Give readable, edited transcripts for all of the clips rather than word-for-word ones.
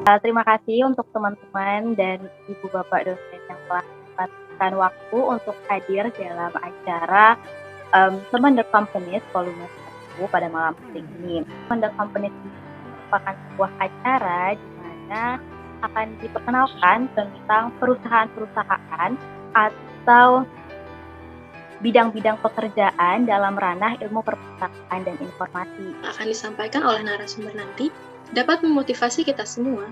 Terima kasih untuk teman-teman dan ibu bapak dosen yang telah menyempatkan waktu untuk hadir dalam acara Teman The Companies volume 1 pada malam hari ini. Teman The Companies ini merupakan sebuah acara di mana akan diperkenalkan tentang perusahaan-perusahaan atau bidang-bidang pekerjaan dalam ranah ilmu perpustakaan dan informasi. Akan disampaikan oleh narasumber nanti dapat memotivasi kita semua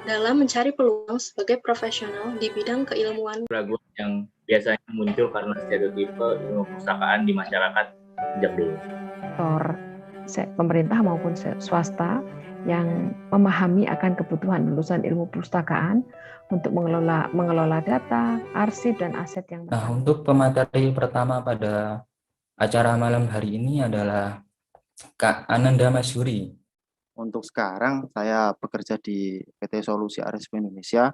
dalam mencari peluang sebagai profesional di bidang keilmuan. Keraguan yang biasanya muncul karena stereotipe ilmu perpustakaan di masyarakat sejak dulu. Pemerintah maupun swasta yang memahami akan kebutuhan lulusan ilmu perpustakaan untuk mengelola data, arsip, dan aset yang Nah, untuk pemateri pertama pada acara malam hari ini adalah Kak Ananda Masyuri. Untuk sekarang saya bekerja di PT Solusi Arsip Indonesia,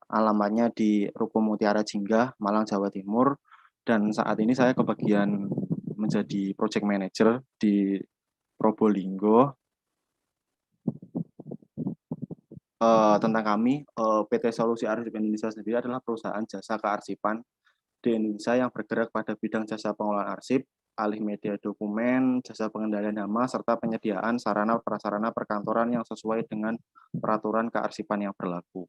alamatnya di Ruko Mutiara Jingga, Malang, Jawa Timur, dan saat ini saya kebagian menjadi project manager di Probolinggo. Tentang kami, PT Solusi Arsip Indonesia sendiri adalah perusahaan jasa kearsipan di Indonesia yang bergerak pada bidang jasa pengelolaan arsip, alih media dokumen, jasa pengendalian hama, serta penyediaan sarana prasarana perkantoran yang sesuai dengan peraturan kearsipan yang berlaku.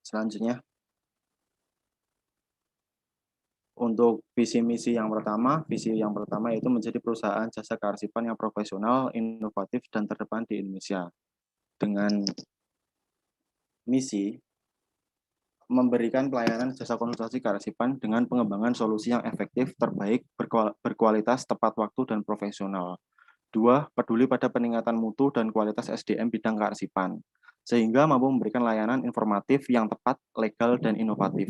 Selanjutnya, untuk visi misi yang pertama yaitu menjadi perusahaan jasa kearsipan yang profesional, inovatif, dan terdepan di Indonesia. Dengan misi memberikan pelayanan jasa konsultasi kearsipan dengan pengembangan solusi yang efektif, terbaik, berkualitas, tepat waktu, dan profesional. 2. Peduli pada peningkatan mutu dan kualitas SDM bidang kearsipan, sehingga mampu memberikan layanan informatif yang tepat, legal, dan inovatif.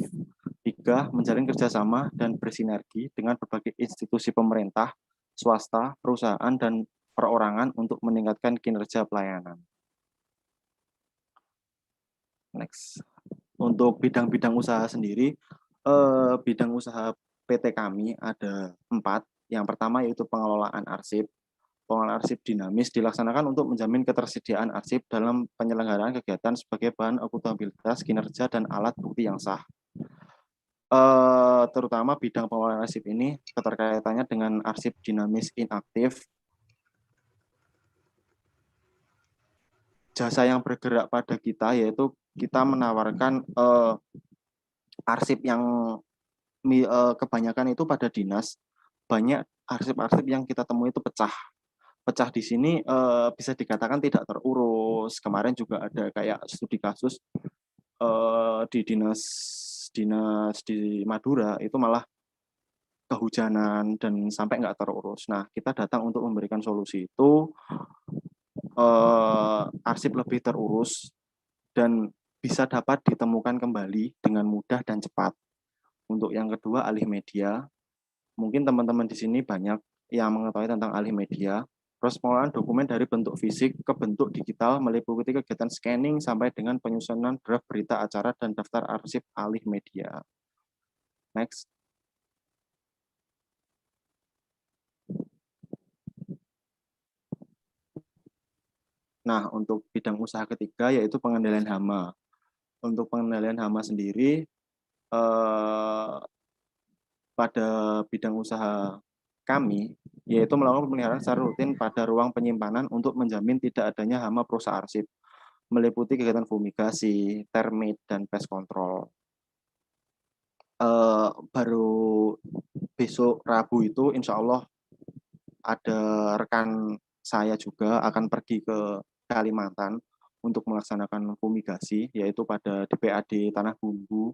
3. Menjalin kerjasama dan bersinergi dengan berbagai institusi pemerintah, swasta, perusahaan, dan perorangan untuk meningkatkan kinerja pelayanan. Next. Untuk bidang-bidang usaha sendiri, bidang usaha PT kami ada 4. Yang pertama yaitu pengelolaan arsip. Pengelolaan arsip dinamis dilaksanakan untuk menjamin ketersediaan arsip dalam penyelenggaraan kegiatan sebagai bahan akuntabilitas, kinerja, dan alat bukti yang sah. Terutama bidang pengelolaan arsip ini keterkaitannya dengan arsip dinamis inaktif. Jasa yang bergerak pada kita yaitu kita menawarkan arsip yang kebanyakan itu pada dinas. Banyak arsip-arsip yang kita temui itu pecah. Pecah di sini bisa dikatakan tidak terurus. Kemarin juga ada kayak studi kasus di dinas di Madura itu malah kehujanan dan sampai nggak terurus. Nah, kita datang untuk memberikan solusi itu arsip lebih terurus dan bisa dapat ditemukan kembali dengan mudah dan cepat. Untuk yang kedua, alih media. Mungkin teman-teman di sini banyak yang mengetahui tentang alih media. Proses pengolahan dokumen dari bentuk fisik ke bentuk digital meliputi kegiatan scanning sampai dengan penyusunan draft berita acara dan daftar arsip alih media. Next. Nah, untuk bidang usaha ketiga yaitu pengendalian hama. Untuk pengendalian hama sendiri, pada bidang usaha kami, yaitu melakukan pemeliharaan secara rutin pada ruang penyimpanan untuk menjamin tidak adanya hama perusak arsip, meliputi kegiatan fumigasi, termit, dan pest control. Baru besok Rabu itu insya Allah ada rekan saya juga akan pergi ke Kalimantan untuk melaksanakan fumigasi, yaitu pada DPAD Tanah Bumbu.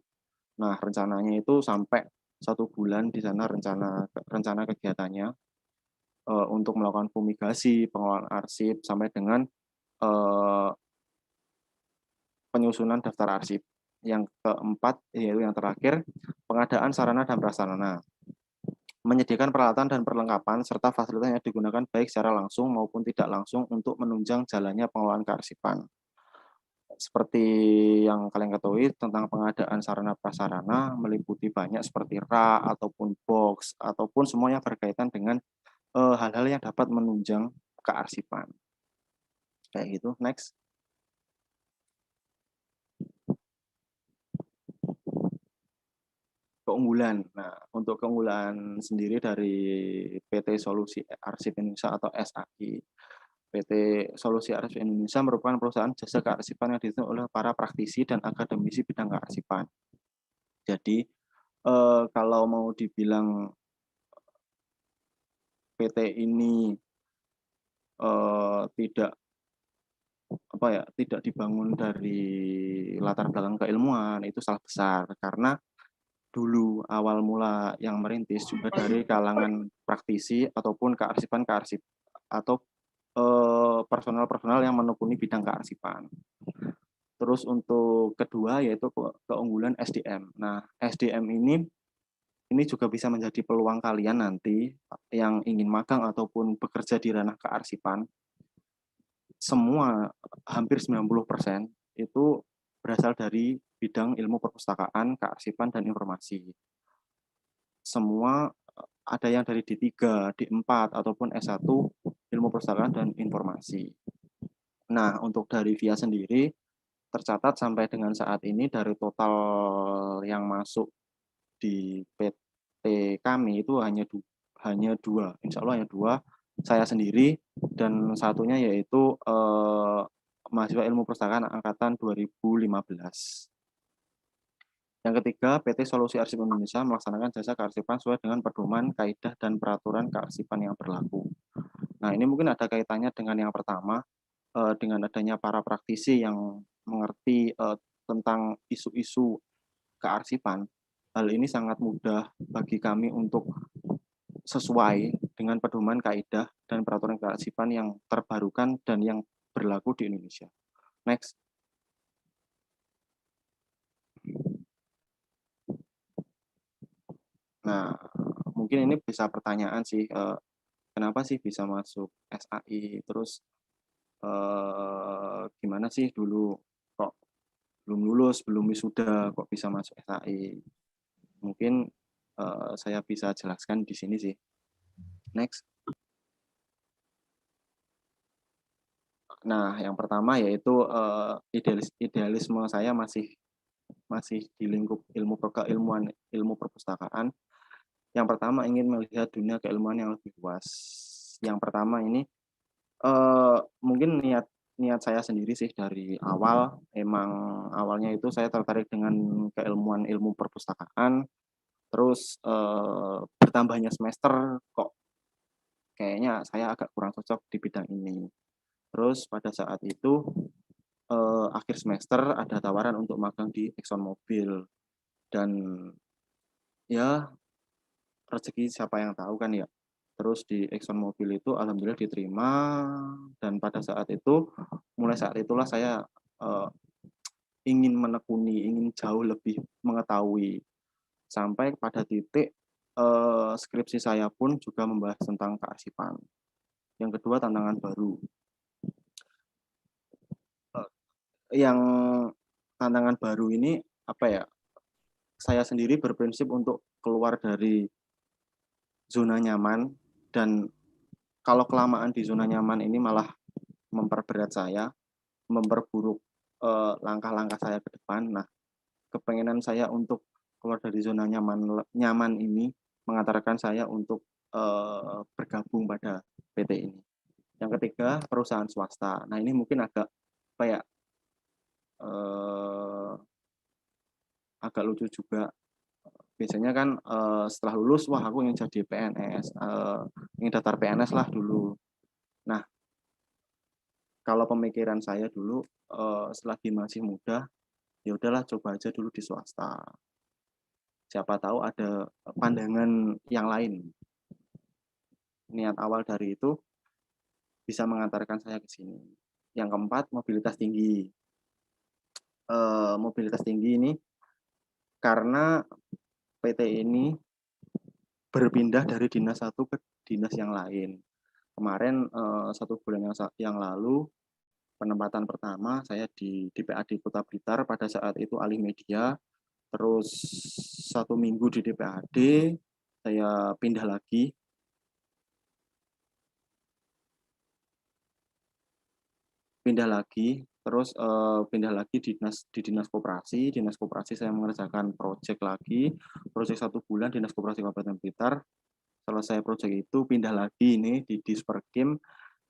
Nah, rencananya itu sampai 1 bulan di sana rencana kegiatannya untuk melakukan fumigasi, pengelolaan arsip, sampai dengan penyusunan daftar arsip. Yang keempat, yaitu yang terakhir, pengadaan sarana dan prasarana. Menyediakan peralatan dan perlengkapan serta fasilitas yang digunakan baik secara langsung maupun tidak langsung untuk menunjang jalannya pengelolaan kearsipan. Seperti yang kalian ketahui tentang pengadaan sarana prasarana meliputi banyak seperti rak ataupun box ataupun semuanya berkaitan dengan hal-hal yang dapat menunjang kearsipan. Kayak gitu. Next. Keunggulan. Nah, untuk keunggulan sendiri dari PT Solusi Arsip Indonesia atau SAI. PT Solusi Arsip Indonesia merupakan perusahaan jasa kearsipan yang ditunjuk oleh para praktisi dan akademisi bidang kearsipan. Jadi, kalau mau dibilang PT ini tidak tidak dibangun dari latar belakang keilmuan, itu salah besar karena dulu awal mula yang merintis juga dari kalangan praktisi ataupun kearsipan atau personal-personal yang menekuni bidang kearsipan. Terus untuk kedua yaitu keunggulan SDM. Nah, SDM ini juga bisa menjadi peluang kalian nanti yang ingin magang ataupun bekerja di ranah kearsipan. Semua hampir 90% itu berasal dari bidang ilmu perpustakaan, kearsipan, dan informasi. Semua ada yang dari D3, D4, ataupun S1, ilmu perpustakaan dan informasi. Nah, untuk dari VIA sendiri, tercatat sampai dengan saat ini dari total yang masuk di PT kami itu hanya dua, insya Allah hanya dua, saya sendiri, dan satunya yaitu mahasiswa ilmu perpustakaan angkatan 2015. Yang ketiga, PT Solusi Arsip Indonesia melaksanakan jasa kearsipan sesuai dengan pedoman, kaidah, dan peraturan kearsipan yang berlaku. Nah, ini mungkin ada kaitannya dengan yang pertama, dengan adanya para praktisi yang mengerti tentang isu-isu kearsipan. Hal ini sangat mudah bagi kami untuk sesuai dengan pedoman, kaidah, dan peraturan kearsipan yang terbarukan dan yang berlaku di Indonesia. Next. Nah, mungkin ini bisa pertanyaan sih, kenapa sih bisa masuk SAI, terus gimana sih dulu kok belum lulus, belum wisuda, kok bisa masuk SAI? Mungkin saya bisa jelaskan di sini sih. Next. Nah, yang pertama yaitu idealisme saya masih di lingkup ilmu perpustakaan. Yang pertama ingin melihat dunia keilmuan yang lebih luas. Yang pertama ini mungkin niat saya sendiri sih dari awal, emang awalnya itu saya tertarik dengan keilmuan ilmu perpustakaan. Terus bertambahnya semester kok kayaknya saya agak kurang cocok di bidang ini. Terus pada saat itu akhir semester ada tawaran untuk magang di ExxonMobil, dan ya rezeki siapa yang tahu kan ya. Terus di ExxonMobil itu alhamdulillah diterima, dan pada saat itu, mulai saat itulah saya ingin menekuni, ingin jauh lebih mengetahui, sampai pada titik skripsi saya pun juga membahas tentang kearsipan. Yang kedua, tantangan baru. Yang tantangan baru ini apa ya? Saya sendiri berprinsip untuk keluar dari zona nyaman, dan kalau kelamaan di zona nyaman ini malah memperberat saya, memperburuk langkah-langkah saya ke depan. Nah, kepengenan saya untuk keluar dari zona nyaman ini mengantarkan saya untuk bergabung pada PT ini. Yang ketiga, perusahaan swasta. Nah, ini mungkin agak apa ya, agak lucu juga. Biasanya kan setelah lulus, wah aku ingin jadi PNS, ingin daftar PNS lah dulu. Nah, kalau pemikiran saya dulu selagi masih muda, ya udahlah coba aja dulu di swasta. Siapa tahu ada pandangan yang lain. Niat awal dari itu bisa mengantarkan saya ke sini. Yang keempat, mobilitas tinggi. Mobilitas tinggi ini karena PT ini berpindah dari dinas satu ke dinas yang lain. Kemarin 1 bulan yang lalu, penempatan pertama saya di DPAD Kota Blitar, pada saat itu alih media. Terus 1 minggu di DPAD, saya pindah lagi. pindah lagi, terus pindah lagi di dinas koperasi. Dinas koperasi saya mengerjakan proyek lagi, proyek 1 bulan Dinas Koperasi Kabupaten Blitar. Selesai proyek itu pindah lagi ini di Disperkim,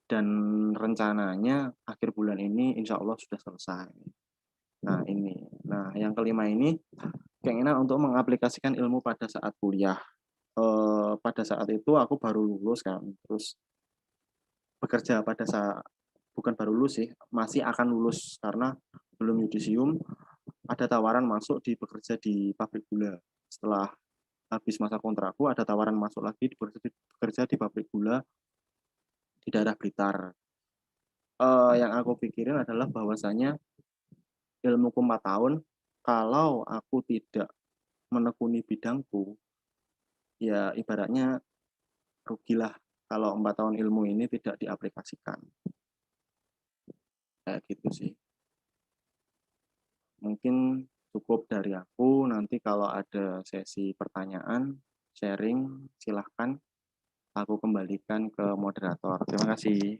dan rencananya akhir bulan ini insya Allah sudah selesai. Nah ini, yang kelima ini keinginan untuk mengaplikasikan ilmu pada saat kuliah. Pada saat itu aku baru lulus kan, terus bekerja pada saat, bukan baru lulus sih, masih akan lulus karena belum yudisium. Ada tawaran masuk bekerja di pabrik gula. Setelah habis masa kontrakku ada tawaran masuk lagi bekerja di pabrik gula di daerah Blitar. Yang aku pikirin adalah bahwasanya ilmuku 4 tahun, kalau aku tidak menekuni bidangku, ya ibaratnya rugilah kalau 4 tahun ilmu ini tidak diaplikasikan. Kayak gitu sih. Mungkin cukup dari aku. Nanti kalau ada sesi pertanyaan, sharing, silahkan aku kembalikan ke moderator. Terima kasih.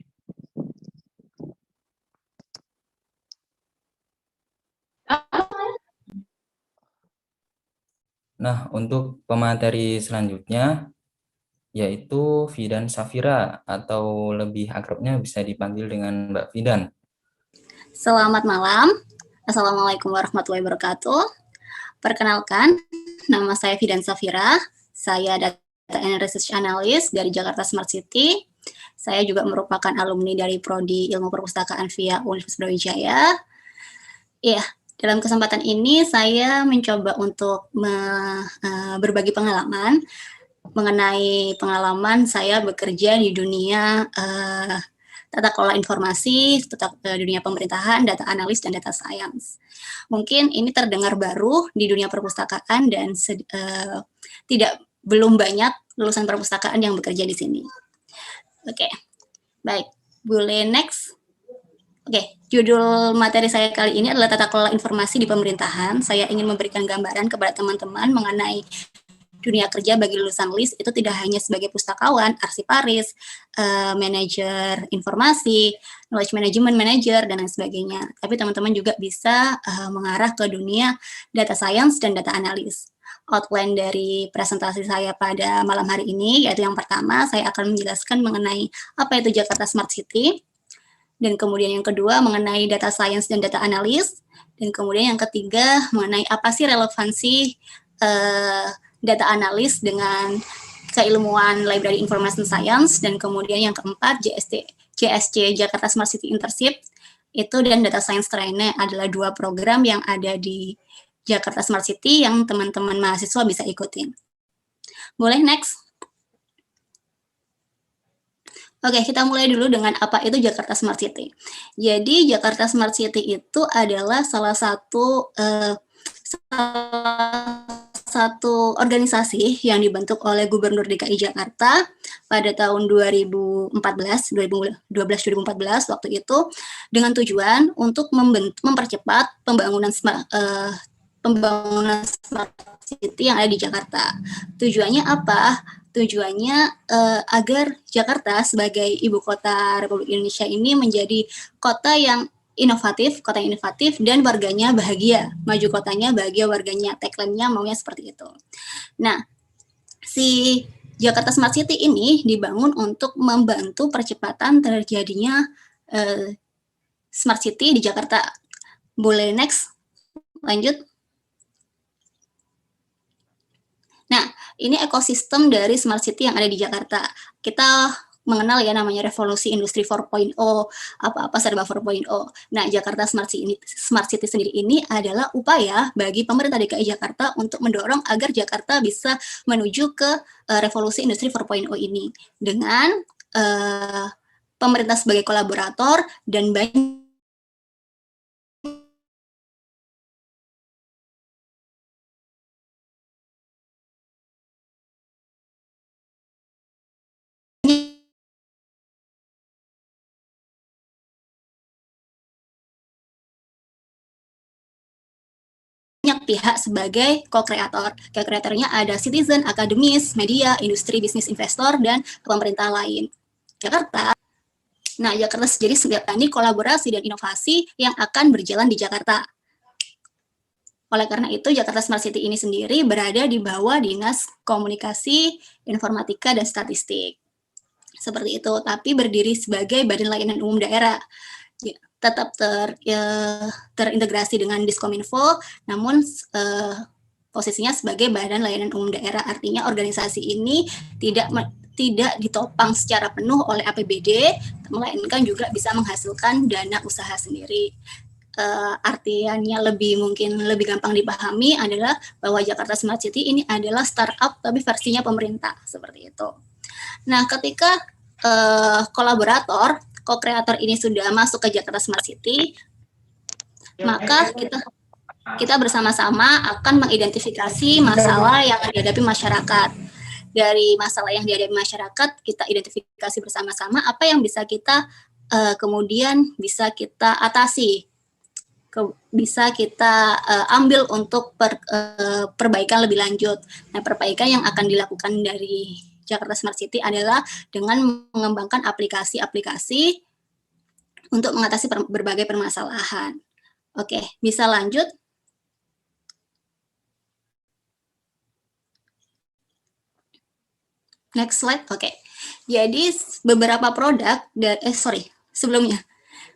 Nah, untuk pemateri selanjutnya yaitu Fidan Safira, atau lebih akrabnya bisa dipanggil dengan Mbak Fidan. Selamat malam. Assalamualaikum warahmatullahi wabarakatuh. Perkenalkan, nama saya Fidan Safira. Saya Data and Research Analyst dari Jakarta Smart City. Saya juga merupakan alumni dari Prodi Ilmu Perpustakaan via Universitas Brawijaya. Iya, dalam kesempatan ini saya mencoba untuk berbagi pengalaman mengenai pengalaman saya bekerja di dunia tata kelola informasi, dunia pemerintahan, data analis, dan data science. Mungkin ini terdengar baru di dunia perpustakaan dan belum banyak lulusan perpustakaan yang bekerja di sini. Oke, baik. Boleh next? Oke, judul materi saya kali ini adalah tata kelola informasi di pemerintahan. Saya ingin memberikan gambaran kepada teman-teman mengenai dunia kerja bagi lulusan LIS itu tidak hanya sebagai pustakawan, arsiparis, manajer informasi, knowledge management manager, dan lain sebagainya. Tapi teman-teman juga bisa mengarah ke dunia data science dan data analis. Outline dari presentasi saya pada malam hari ini, yaitu yang pertama, saya akan menjelaskan mengenai apa itu Jakarta Smart City, dan kemudian yang kedua mengenai data science dan data analis, dan kemudian yang ketiga mengenai apa sih relevansi data analis dengan keilmuan Library Information Science, dan kemudian yang keempat JSC Jakarta Smart City Internship itu, dan data science lainnya adalah 2 program yang ada di Jakarta Smart City yang teman-teman mahasiswa bisa ikutin. Boleh next? Oke, kita mulai dulu dengan apa itu Jakarta Smart City. Jadi Jakarta Smart City itu adalah salah satu organisasi yang dibentuk oleh Gubernur DKI Jakarta pada tahun 2014 waktu itu, dengan tujuan untuk mempercepat pembangunan smart city yang ada di Jakarta. Tujuannya apa? Tujuannya agar Jakarta sebagai ibu kota Republik Indonesia ini menjadi kota yang inovatif dan warganya bahagia. Maju kotanya, bahagia warganya. Tagline-nya maunya seperti itu. Nah, si Jakarta Smart City ini dibangun untuk membantu percepatan terjadinya Smart City di Jakarta. Boleh next? Lanjut. Nah, ini ekosistem dari Smart City yang ada di Jakarta. Kita mengenal ya namanya revolusi industri 4.0, apa-apa serba 4.0. Nah, Jakarta Smart City sendiri ini adalah upaya bagi pemerintah DKI Jakarta untuk mendorong agar Jakarta bisa menuju ke revolusi industri 4.0 ini dengan pemerintah sebagai kolaborator dan banyak pihak sebagai co-kreator. Co-kreatornya ada citizen, akademis, media, industri, bisnis, investor, dan pemerintah lain. Jakarta Nah, Jakarta sendiri ini kolaborasi dan inovasi yang akan berjalan di Jakarta. Oleh karena itu, Jakarta Smart City ini sendiri berada di bawah Dinas Komunikasi, Informatika, dan Statistik. Seperti itu, tapi berdiri sebagai Badan Layanan Umum Daerah. Tetap terintegrasi dengan Diskominfo, namun posisinya sebagai Badan Layanan Umum Daerah. Artinya organisasi ini tidak ditopang secara penuh oleh APBD, melainkan juga bisa menghasilkan dana usaha sendiri. Artiannya mungkin lebih gampang dipahami adalah bahwa Jakarta Smart City ini adalah startup tapi versinya pemerintah, seperti itu. Nah, ketika kolaborator, co-kreator ini sudah masuk ke Jakarta Smart City, maka kita bersama-sama akan mengidentifikasi masalah yang dihadapi masyarakat. Dari masalah yang dihadapi masyarakat, kita identifikasi bersama-sama apa yang bisa kita kemudian bisa kita atasi, bisa kita ambil untuk perbaikan lebih lanjut. Nah, perbaikan yang akan dilakukan dari Jakarta Smart City adalah dengan mengembangkan aplikasi-aplikasi untuk mengatasi berbagai permasalahan. Oke, bisa lanjut. Next slide. Oke. Jadi beberapa produk sebelumnya.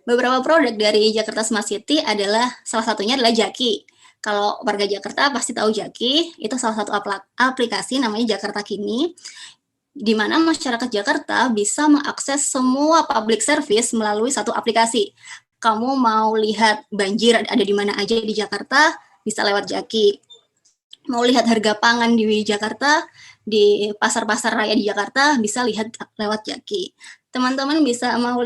Beberapa produk dari Jakarta Smart City adalah salah satunya adalah Jaki. Kalau warga Jakarta pasti tahu Jaki, itu salah satu aplikasi namanya Jakarta Kini, di mana masyarakat Jakarta bisa mengakses semua public service melalui satu aplikasi. Kamu mau lihat banjir ada di mana aja di Jakarta, bisa lewat Jaki. Mau lihat harga pangan di Jakarta, di pasar-pasar raya di Jakarta, bisa lihat lewat Jaki. Teman-teman bisa mau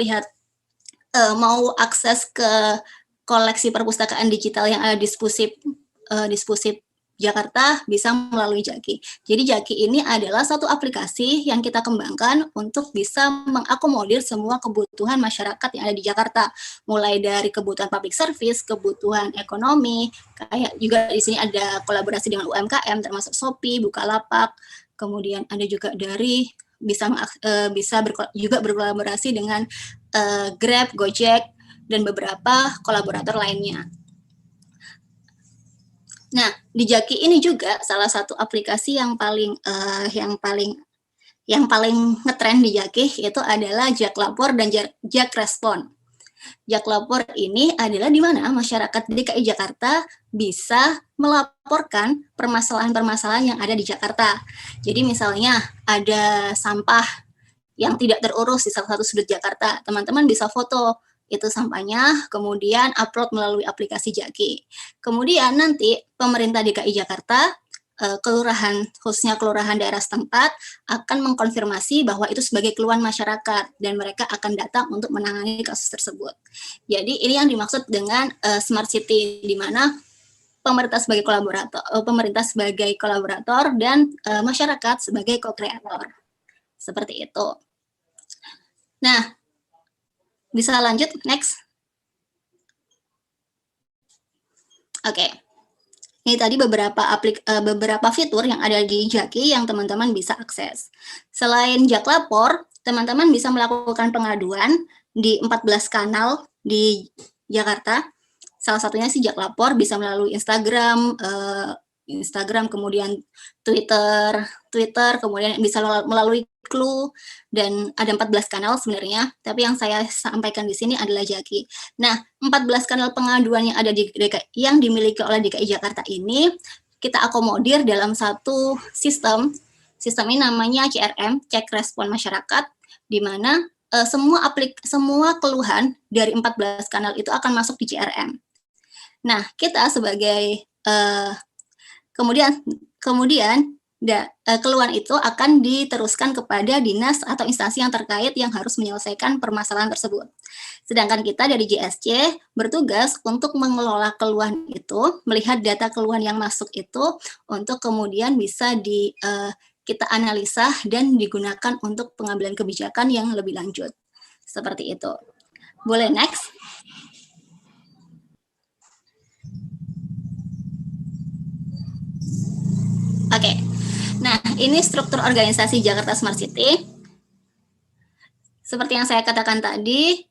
akses ke koleksi perpustakaan digital yang ada di Dispusip Jakarta, bisa melalui Jaki. Jadi Jaki ini adalah satu aplikasi yang kita kembangkan untuk bisa mengakomodir semua kebutuhan masyarakat yang ada di Jakarta, mulai dari kebutuhan public service, kebutuhan ekonomi, kayak juga di sini ada kolaborasi dengan UMKM termasuk Shopee, Bukalapak, kemudian ada juga dari bisa juga berkolaborasi dengan Grab, Gojek, dan beberapa kolaborator lainnya. Nah, di Jaki ini juga salah satu aplikasi yang paling ngetren di Jaki itu adalah Jak Lapor dan Jak Respon. Jak Lapor ini adalah di mana masyarakat DKI Jakarta bisa melaporkan permasalahan-permasalahan yang ada di Jakarta. Jadi misalnya ada sampah yang tidak terurus di salah satu sudut Jakarta, teman-teman bisa foto itu sampahnya, kemudian upload melalui aplikasi Jaki. Kemudian nanti pemerintah DKI Jakarta, khususnya kelurahan daerah setempat, akan mengkonfirmasi bahwa itu sebagai keluhan masyarakat dan mereka akan datang untuk menangani kasus tersebut. Jadi ini yang dimaksud dengan Smart City, di mana pemerintah sebagai kolaborator dan masyarakat sebagai co-kreator. Seperti itu. Nah, bisa lanjut, next. Oke. Ini tadi beberapa fitur yang ada di Jaki yang teman-teman bisa akses. Selain Jak Lapor, teman-teman bisa melakukan pengaduan di 14 kanal di Jakarta. Salah satunya sih Jak Lapor, bisa melalui Instagram, kemudian Twitter, kemudian bisa melalui Clue, dan ada 14 kanal sebenarnya, tapi yang saya sampaikan di sini adalah Jaki. Nah, 14 kanal pengaduan yang ada yang dimiliki oleh DKI Jakarta ini kita akomodir dalam satu sistem. Sistem ini namanya CRM, Cek Respon Masyarakat, di mana semua keluhan dari 14 kanal itu akan masuk di CRM. Nah, kita sebagai kemudian keluhan itu akan diteruskan kepada dinas atau instansi yang terkait yang harus menyelesaikan permasalahan tersebut. Sedangkan kita dari JSC bertugas untuk mengelola keluhan itu, melihat data keluhan yang masuk itu, untuk kemudian bisa kita analisa dan digunakan untuk pengambilan kebijakan yang lebih lanjut. Seperti itu. Boleh next? Oke. Nah, ini struktur organisasi Jakarta Smart City. seperti yang saya katakan tadi,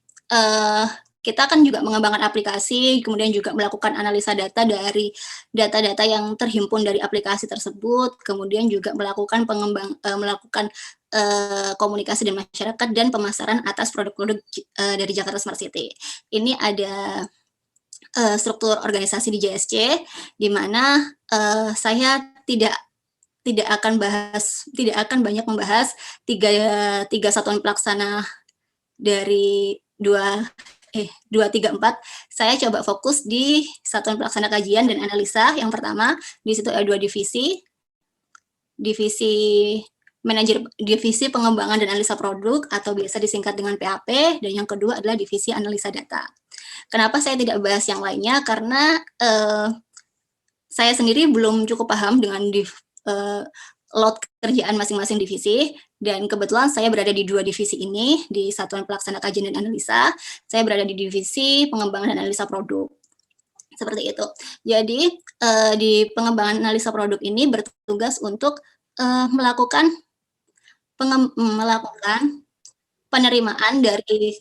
kita kan juga mengembangkan aplikasi, kemudian juga melakukan analisa data dari data-data yang terhimpun dari aplikasi tersebut, kemudian juga melakukan komunikasi dengan masyarakat dan pemasaran atas produk-produk dari Jakarta Smart City. Ini ada struktur organisasi di JSC, di mana saya tidak akan banyak membahas tiga satuan pelaksana dari 2, 3, 4. Saya coba fokus di satuan pelaksana kajian dan analisa. Yang pertama, di situ ada 2 divisi divisi pengembangan dan analisa produk atau biasa disingkat dengan PAP, dan yang kedua adalah divisi analisa data. Kenapa saya tidak bahas yang lainnya? Karena saya sendiri belum cukup paham dengan load kerjaan masing-masing divisi, dan kebetulan saya berada di 2 divisi ini, di Satuan Pelaksana Kajian dan Analisa, saya berada di divisi pengembangan dan analisa produk. Seperti itu. Jadi, di pengembangan analisa produk ini bertugas untuk melakukan penerimaan dari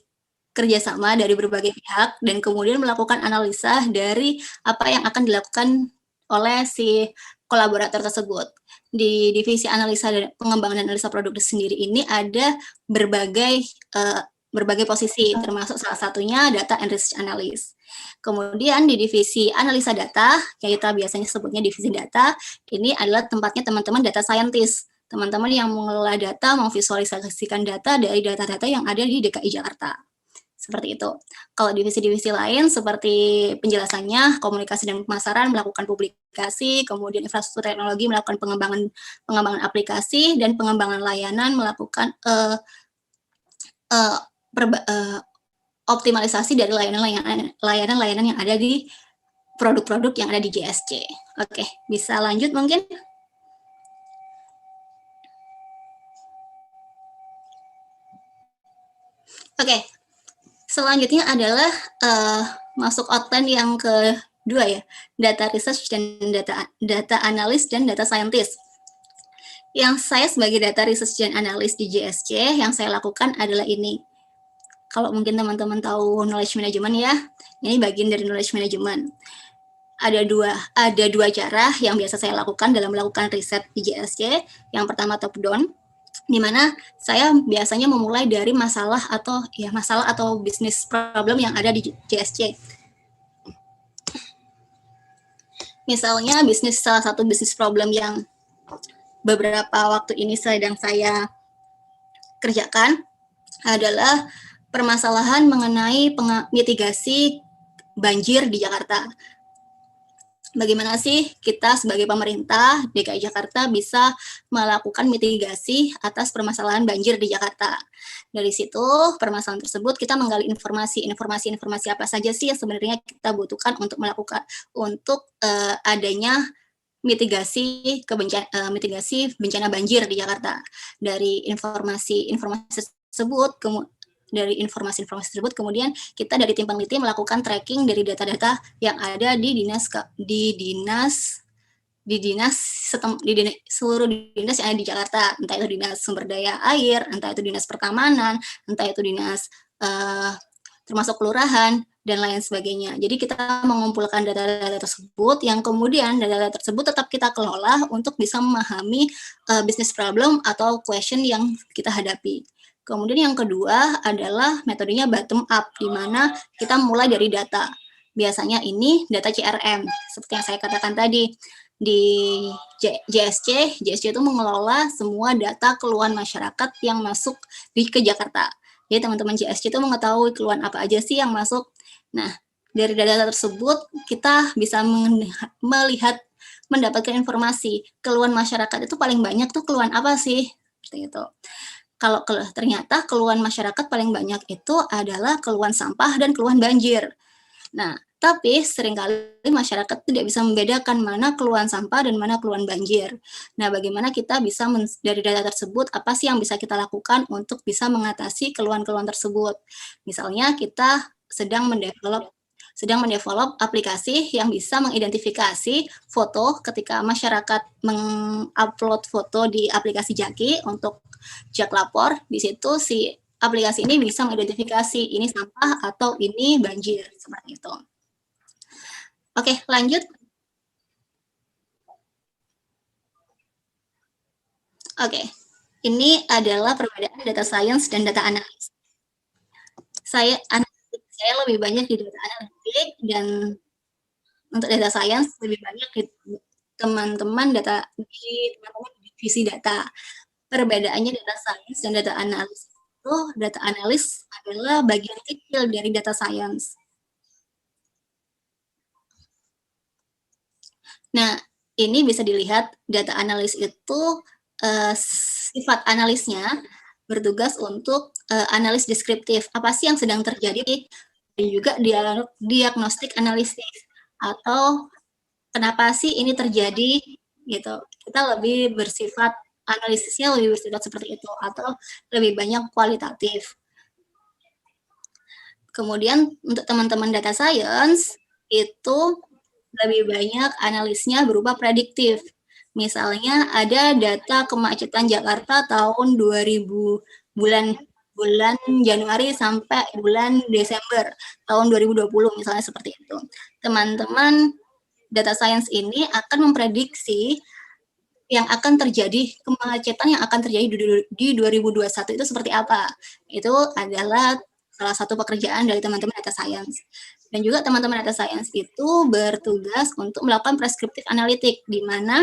kerjasama dari berbagai pihak, dan kemudian melakukan analisa dari apa yang akan dilakukan oleh si kolaborator tersebut. Di divisi analisa dan pengembangan dan analisa produk sendiri ini ada berbagai posisi, termasuk salah satunya data and research analyst. Kemudian di divisi analisa data, yang kita biasanya sebutnya divisi data, ini adalah tempatnya teman-teman data scientist, teman-teman yang mengelola data, memvisualisasikan data dari data-data yang ada di DKI Jakarta. Seperti itu. Kalau divisi-divisi lain seperti penjelasannya, komunikasi dan pemasaran, melakukan publikasi, kemudian infrastruktur teknologi, melakukan pengembangan aplikasi, dan pengembangan layanan, melakukan optimalisasi dari layanan-layanan yang ada di produk-produk yang ada di JSC. Oke, bisa lanjut mungkin? Oke. Selanjutnya adalah masuk outline yang kedua ya, data research dan data analyst dan data scientist. Yang saya sebagai data research dan analyst di JSC, yang saya lakukan adalah ini. Kalau mungkin teman-teman tahu knowledge management ya, ini bagian dari knowledge management. Ada dua cara yang biasa saya lakukan dalam melakukan riset di JSC. Yang pertama top down, di mana saya biasanya memulai dari masalah atau bisnis problem yang ada di JSC. Misalnya salah satu bisnis problem yang beberapa waktu ini sedang saya kerjakan adalah permasalahan mengenai mitigasi banjir di Jakarta. Bagaimana sih kita sebagai pemerintah DKI Jakarta bisa melakukan mitigasi atas permasalahan banjir di Jakarta. Dari situ, permasalahan tersebut kita menggali informasi apa saja sih yang sebenarnya kita butuhkan untuk adanya mitigasi bencana banjir di Jakarta. Dari informasi tersebut, dari informasi tersebut, kemudian kita dari tim peneliti melakukan tracking dari data-data yang ada di seluruh dinas yang ada di Jakarta, entah itu dinas sumber daya air, entah itu dinas pertamanan, entah itu dinas termasuk kelurahan dan lain sebagainya. Jadi kita mengumpulkan data-data tersebut, yang kemudian data-data tersebut tetap kita kelola untuk bisa memahami business problem atau question yang kita hadapi. Kemudian yang kedua adalah metodenya bottom up, di mana kita mulai dari data. Biasanya ini data CRM, seperti yang saya katakan tadi. Di JSC itu mengelola semua data keluhan masyarakat yang masuk ke Jakarta. Jadi teman-teman JSC itu mengetahui keluhan apa aja sih yang masuk. Nah, dari data tersebut kita bisa mendapatkan informasi keluhan masyarakat itu paling banyak tuh keluhan apa sih? Seperti itu. Kalau ternyata keluhan masyarakat paling banyak itu adalah keluhan sampah dan keluhan banjir. Nah, tapi seringkali masyarakat tidak bisa membedakan mana keluhan sampah dan mana keluhan banjir. Nah, bagaimana kita bisa dari data tersebut, apa sih yang bisa kita lakukan untuk bisa mengatasi keluhan-keluhan tersebut? Misalnya kita sedang mendevelop aplikasi yang bisa mengidentifikasi foto ketika masyarakat mengupload foto di aplikasi Jaki untuk Jak Lapor. Di situ si aplikasi ini bisa mengidentifikasi ini sampah atau ini banjir, seperti itu. Oke, lanjut. Oke, ini adalah perbedaan data science dan data analis. Saya lebih banyak di data analitik, dan untuk data science lebih banyak di teman-teman di divisi data. Perbedaannya data science dan data analis itu, data analis adalah bagian kecil dari data science. Nah, ini bisa dilihat data analis itu sifat analisnya bertugas untuk analis deskriptif. Apa sih yang sedang terjadi? Dan juga diagnostik analisis, atau kenapa sih ini terjadi gitu. Kita lebih bersifat analisisnya lebih bersifat seperti itu, atau lebih banyak kualitatif. Kemudian untuk teman-teman data science itu lebih banyak analisnya berupa prediktif. Misalnya ada data kemacetan Jakarta tahun 2000 bulan Januari sampai bulan Desember tahun 2020 misalnya, seperti itu. Teman-teman data science ini akan memprediksi yang akan terjadi, kemacetan yang akan terjadi di 2021 itu seperti apa. Itu adalah salah satu pekerjaan dari teman-teman data science. Dan juga teman-teman data science itu bertugas untuk melakukan prescriptive analytic, di mana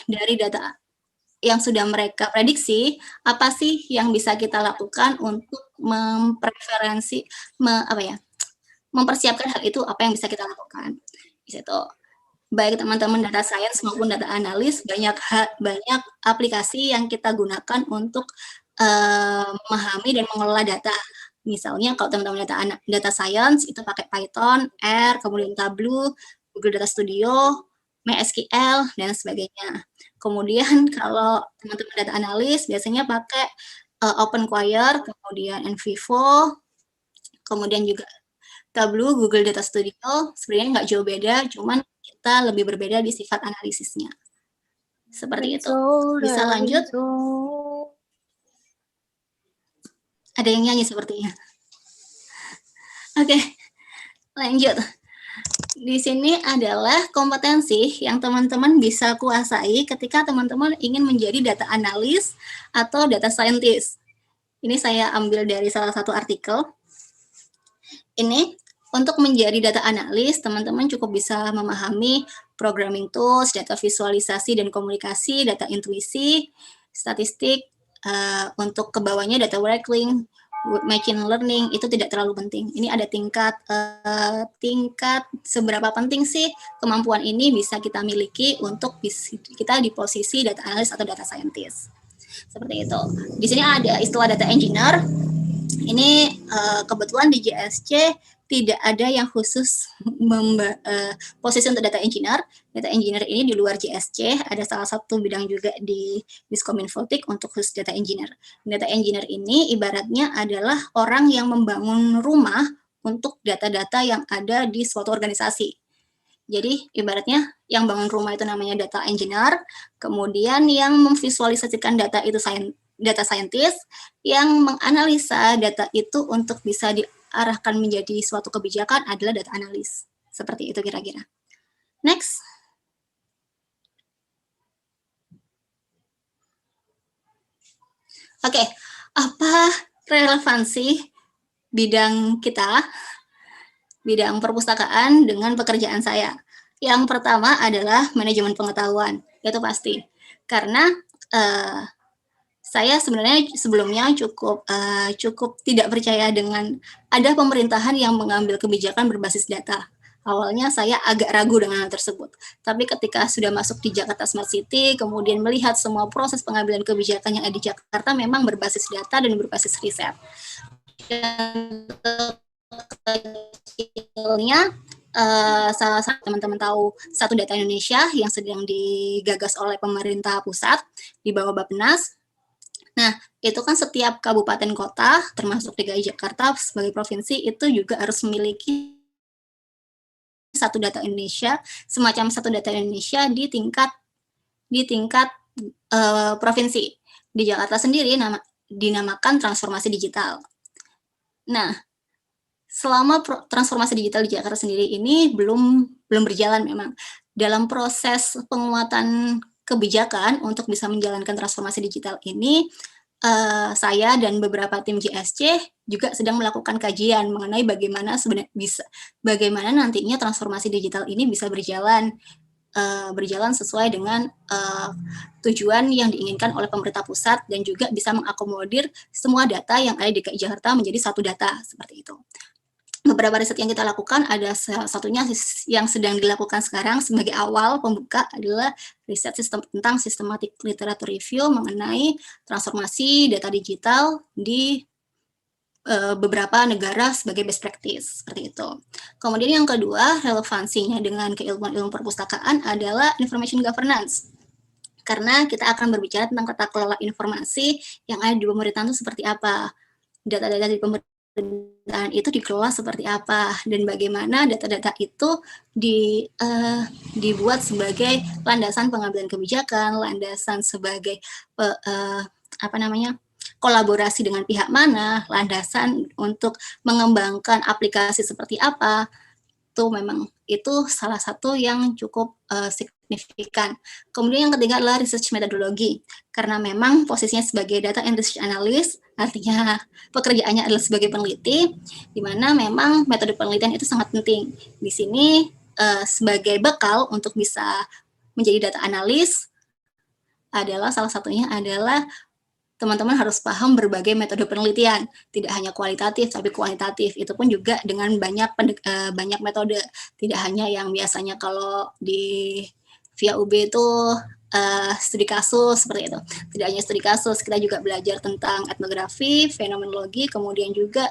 dari data yang sudah mereka prediksi, apa sih yang bisa kita lakukan untuk mempersiapkan hal itu, apa yang bisa kita lakukan. Di situ, baik teman-teman data science maupun data analis, banyak aplikasi yang kita gunakan untuk memahami dan mengelola data. Misalnya kalau teman-teman data science itu pakai Python, R, kemudian Tableau, Google Data Studio, MySQL, dan sebagainya. Kemudian kalau teman-teman data analis biasanya pakai OpenQuire, kemudian NVivo, kemudian juga Tableau, Google Data Studio. Sebenarnya nggak jauh beda, cuman kita lebih berbeda di sifat analisisnya. Seperti itu. Bisa lanjut? Ada yang nyanyi sepertinya. Oke, lanjut. Di sini adalah kompetensi yang teman-teman bisa kuasai ketika teman-teman ingin menjadi data analis atau data scientist. Ini saya ambil dari salah satu artikel. Ini untuk menjadi data analis, teman-teman cukup bisa memahami programming tools, data visualisasi dan komunikasi, data intuisi, statistik, untuk ke bawahnya data warehousing, machine learning, itu tidak terlalu penting. Ini ada tingkat seberapa penting sih kemampuan ini bisa kita miliki untuk kita di posisi data analis atau data scientist. Seperti itu. Di sini ada istilah data engineer. Ini kebetulan di JSC tidak ada yang khusus posisi untuk data engineer. Data engineer ini di luar JSC, ada salah satu bidang juga di Diskominfotik untuk khusus data engineer. Data engineer ini ibaratnya adalah orang yang membangun rumah untuk data-data yang ada di suatu organisasi. Jadi ibaratnya yang bangun rumah itu namanya data engineer, kemudian yang memvisualisasikan data itu data scientist, yang menganalisa data itu untuk bisa diarahkan menjadi suatu kebijakan adalah data analis. Seperti itu kira-kira. Next. Oke, apa relevansi bidang kita, bidang perpustakaan dengan pekerjaan saya? Yang pertama adalah manajemen pengetahuan, itu pasti. Karena saya sebenarnya sebelumnya cukup tidak percaya dengan ada pemerintahan yang mengambil kebijakan berbasis data. Awalnya saya agak ragu dengan hal tersebut. Tapi ketika sudah masuk di Jakarta Smart City, kemudian melihat semua proses pengambilan kebijakan yang ada di Jakarta memang berbasis data dan berbasis riset. Kecilnya, salah satu teman-teman tahu Satu Data Indonesia yang sedang digagas oleh pemerintah pusat di bawah Bappenas. Nah, itu kan setiap kabupaten kota, termasuk DKI Jakarta sebagai provinsi, itu juga harus memiliki Satu Data Indonesia, semacam Satu Data Indonesia di tingkat provinsi. Di Jakarta sendiri, dinamakan transformasi digital. Nah, selama transformasi digital di Jakarta sendiri ini belum berjalan memang. Dalam proses penguatan kebijakan untuk bisa menjalankan transformasi digital ini, saya dan beberapa tim JSC juga sedang melakukan kajian mengenai bagaimana nantinya transformasi digital ini bisa berjalan sesuai dengan tujuan yang diinginkan oleh pemerintah pusat dan juga bisa mengakomodir semua data yang ada di DKI Jakarta menjadi satu data seperti itu. Beberapa riset yang kita lakukan, ada satunya yang sedang dilakukan sekarang sebagai awal pembuka adalah riset tentang systematic literature review mengenai transformasi data digital di beberapa negara sebagai best practice, seperti itu. Kemudian yang kedua, relevansinya dengan keilmuan-ilmu perpustakaan adalah information governance. Karena kita akan berbicara tentang tata kelola informasi yang ada di pemerintahan itu seperti apa. Data-data di pemerintahan itu dikelola seperti apa, dan bagaimana data-data itu dibuat sebagai landasan pengambilan kebijakan, landasan sebagai kolaborasi dengan pihak mana, landasan untuk mengembangkan aplikasi seperti apa. Itu salah satu yang cukup signifikan. Kemudian yang ketiga adalah research methodology, karena memang posisinya sebagai data and research analyst, artinya pekerjaannya adalah sebagai peneliti, di mana memang metode penelitian itu sangat penting. Di sini sebagai bekal untuk bisa menjadi data analis adalah salah satunya adalah teman-teman harus paham berbagai metode penelitian, tidak hanya kualitatif tapi kuantitatif. Itu pun juga dengan banyak metode, tidak hanya yang biasanya kalau di via UB itu studi kasus seperti itu. Tidak hanya studi kasus, kita juga belajar tentang etnografi, fenomenologi, kemudian juga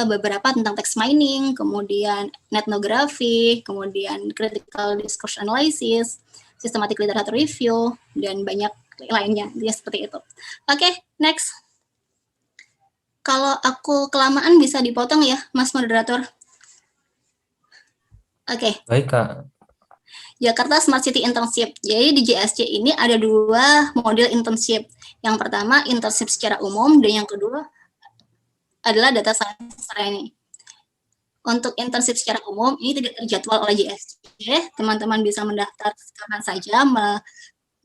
beberapa tentang text mining, kemudian etnografi, kemudian critical discourse analysis, systematic literature review, dan banyak lainnya, ya seperti itu. Oke, next. Kalau aku kelamaan bisa dipotong ya, Mas Moderator. Oke. Baik, Kak. Jakarta Smart City Internship. Jadi di JSC ini ada 2 model internship. Yang pertama internship secara umum, dan yang kedua adalah data science training. Untuk internship secara umum ini tidak terjadwal oleh JSC. Teman-teman bisa mendaftar kapan saja,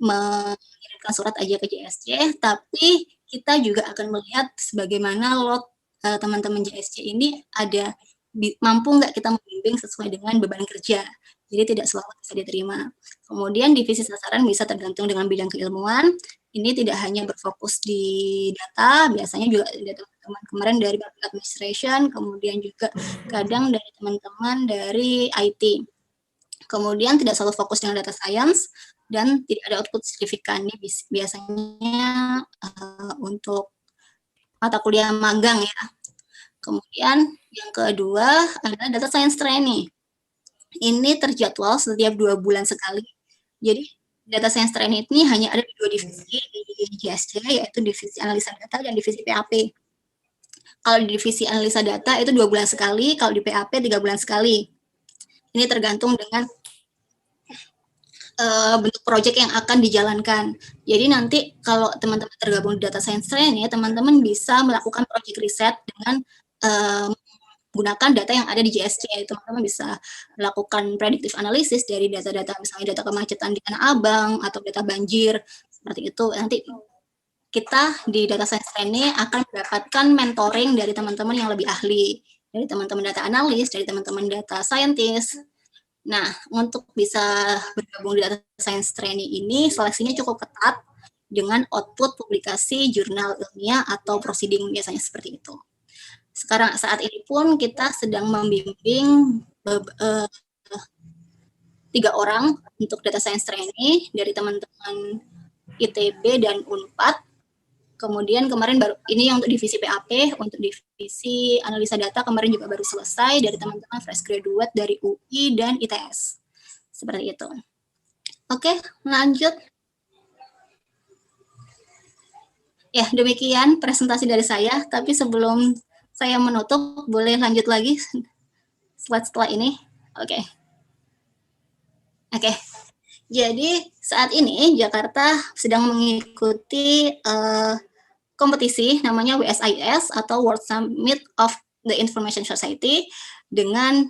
mengirimkan surat aja ke JSC, tapi kita juga akan melihat sebagaimana lot teman-teman JSC ini mampu nggak kita membimbing sesuai dengan beban kerja. Jadi tidak selalu bisa diterima. Kemudian divisi sasaran bisa tergantung dengan bidang keilmuan. Ini tidak hanya berfokus di data, biasanya juga ada teman-teman kemarin dari public administration, kemudian juga kadang dari teman-teman dari IT. Kemudian tidak selalu fokus dengan data science, dan tidak ada output signifikan. Ini biasanya untuk mata kuliah magang ya. Kemudian yang kedua adalah data science training. Ini terjadwal setiap 2 bulan sekali. Jadi data science training ini hanya ada di 2 divisi di JSC, yaitu divisi analisa data dan divisi PAP. Kalau di divisi analisa data itu 2 bulan sekali, kalau di PAP 3 bulan sekali. Ini tergantung dengan bentuk proyek yang akan dijalankan. Jadi nanti kalau teman-teman tergabung di data science training, teman-teman bisa melakukan proyek riset dengan menggunakan data yang ada di JSC. Teman-teman bisa melakukan predictive analysis dari data-data, misalnya data kemacetan di Tanah Abang atau data banjir, seperti itu. Nanti kita di data science training akan mendapatkan mentoring dari teman-teman yang lebih ahli, dari teman-teman data analis, dari teman-teman data scientist. Nah, untuk bisa bergabung di data science training ini, seleksinya cukup ketat dengan output publikasi jurnal ilmiah atau proceeding, biasanya seperti itu. Sekarang saat ini pun kita sedang membimbing 3 orang untuk data science training dari teman-teman ITB dan UNPAD. Kemudian kemarin ini yang untuk divisi PAP, untuk divisi analisa data kemarin juga baru selesai dari teman-teman fresh graduate dari UI dan ITS. Seperti itu. Oke, lanjut. Ya, demikian presentasi dari saya, tapi sebelum saya menutup, boleh lanjut lagi slide setelah ini. Oke. Jadi saat ini Jakarta sedang mengikuti kompetisi namanya WSIS atau World Summit of the Information Society dengan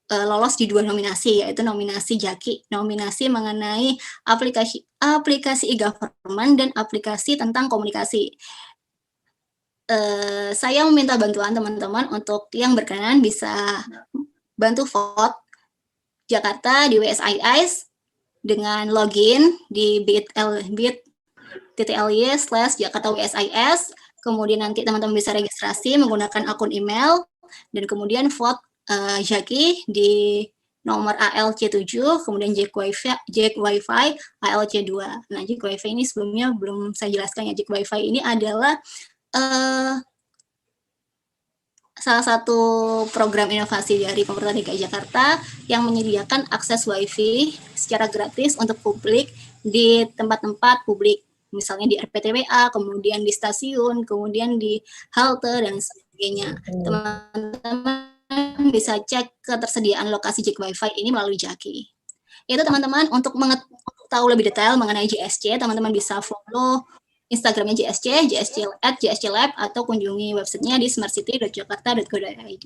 lolos di 2 nominasi, yaitu nominasi JAKI, nominasi mengenai aplikasi e-government dan aplikasi tentang komunikasi. Saya meminta bantuan teman-teman untuk yang berkenan bisa bantu vote Jakarta di WSIS dengan login di bit.ly/Jakarta WSIS. Kemudian nanti teman-teman bisa registrasi menggunakan akun email dan kemudian vote JAKI di nomor ALC7, kemudian Jack Wi-Fi ALC2. Nah, Jack Wi-Fi ini sebelumnya belum saya jelaskan ya. Jack Wi-Fi ini adalah salah satu program inovasi dari pemerintah DKI Jakarta yang menyediakan akses Wi-Fi secara gratis untuk publik di tempat-tempat publik, misalnya di RPTBA, kemudian di stasiun, kemudian di halte, dan sebagainya. Teman-teman bisa cek ketersediaan lokasi Jack Wi-Fi ini melalui JAKI. Itu teman-teman, untuk tahu lebih detail mengenai JSC, teman-teman bisa follow Instagramnya JSC@JSC Lab, atau kunjungi websitenya di smartcity.jakarta.go.id.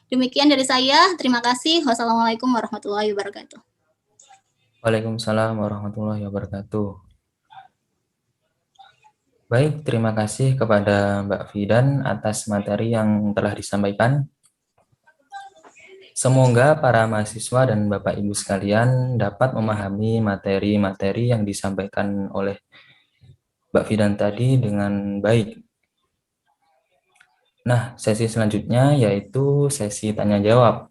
Demikian dari saya, terima kasih. Wassalamualaikum warahmatullahi wabarakatuh. Waalaikumsalam warahmatullahi wabarakatuh. Baik, terima kasih kepada Mbak Fidan atas materi yang telah disampaikan. Semoga para mahasiswa dan Bapak Ibu sekalian dapat memahami materi-materi yang disampaikan oleh Mbak Fidan tadi dengan baik. Nah, sesi selanjutnya yaitu sesi tanya jawab.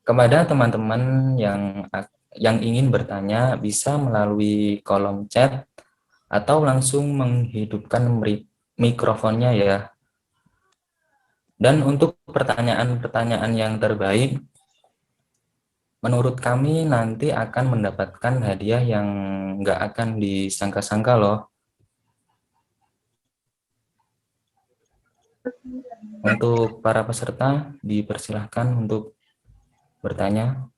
Kepada teman-teman yang ingin bertanya bisa melalui kolom chat atau langsung menghidupkan mikrofonnya ya. Dan untuk pertanyaan-pertanyaan yang terbaik, menurut kami nanti akan mendapatkan hadiah yang nggak akan disangka-sangka loh. Untuk para peserta, dipersilahkan untuk bertanya.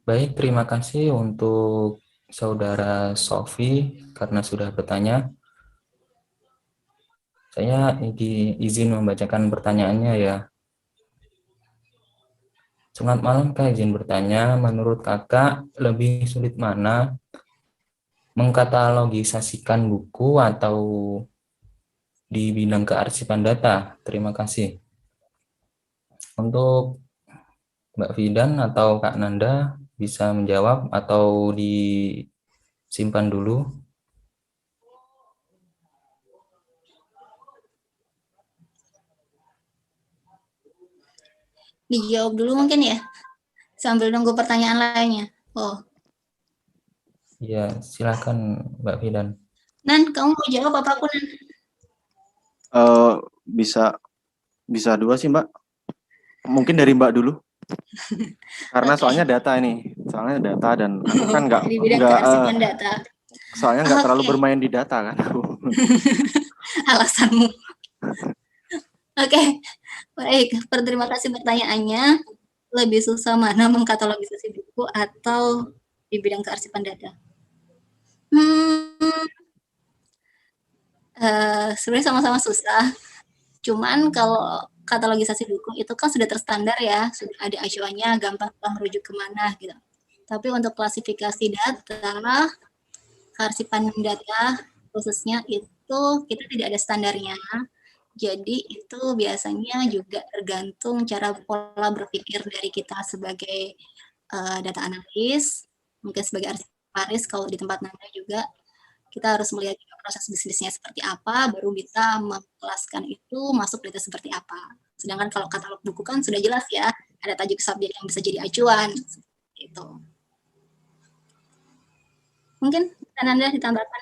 Baik, terima kasih untuk Saudara Sofi karena sudah bertanya. Saya izin membacakan pertanyaannya ya. Selamat malam Kak, izin bertanya, menurut Kakak lebih sulit mana mengkatalogisasikan buku atau di bidang kearsipan data? Terima kasih. Untuk Mbak Fidan atau Kak Nanda bisa menjawab atau disimpan dulu. Dijawab dulu mungkin ya, sambil nunggu pertanyaan lainnya. Oh. Ya, silakan Mbak Fidan. Nan, kamu mau jawab apa aku, Nan? Bisa dua sih Mbak. Mungkin dari Mbak dulu. Karena soalnya data ini, soalnya data dan aku kan nggak data. Soalnya nggak terlalu bermain di data kan aku. Alasanmu. Oke, baik. Terima kasih pertanyaannya. Lebih susah mana mengkatalogisasi buku atau di bidang kearsipan data? Sebenarnya sama-sama susah. Cuman kalau katalogisasi buku itu kan sudah terstandar ya, sudah ada acuannya, gampang merujuk kemana gitu. Tapi untuk klasifikasi data, kearsipan data khususnya itu kita tidak ada standarnya. Jadi itu biasanya juga tergantung cara pola berpikir dari kita sebagai data analis, mungkin sebagai arsiparis kalau di tempat Nanda juga. Kita harus melihat proses bisnisnya seperti apa, baru bisa mengelaskan itu masuk data seperti apa. Sedangkan kalau katalog buku kan sudah jelas ya, ada tajuk subjek yang bisa jadi acuan. Gitu. Mungkin Anda ditambahkan.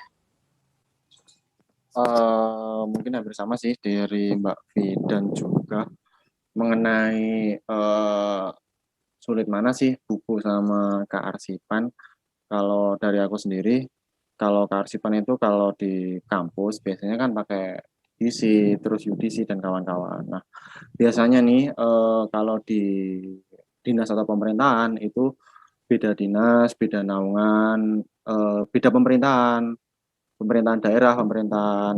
Mungkin hampir sama sih dari Mbak Vi dan juga mengenai sulit mana sih buku sama kearsipan. Kalau dari aku sendiri, kalau kearsipan itu kalau di kampus biasanya kan pakai DC, terus UDC dan kawan-kawan. Nah, biasanya nih kalau di dinas atau pemerintahan itu beda dinas, beda naungan, beda pemerintahan, pemerintahan daerah, pemerintahan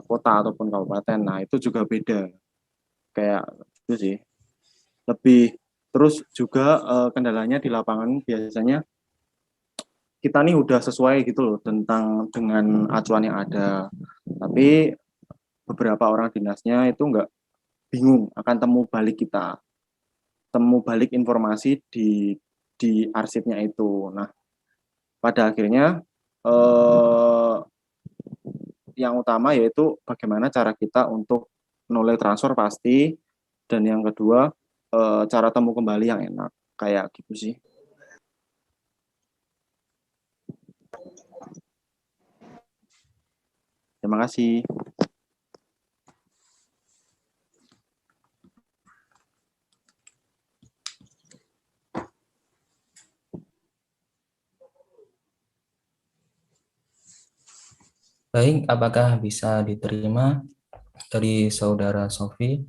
kota ataupun kabupaten. Nah, itu juga beda. Kayak itu sih. Lebih terus juga kendalanya di lapangan biasanya kita nih udah sesuai gitu loh tentang dengan acuan yang ada. Tapi beberapa orang dinasnya itu nggak bingung akan temu balik kita, temu balik informasi di arsipnya itu. Nah, pada akhirnya yang utama yaitu bagaimana cara kita untuk knowledge transfer pasti, dan yang kedua cara temu kembali yang enak, kayak gitu sih. Terima kasih. Baik, apakah bisa diterima dari Saudara Sofi?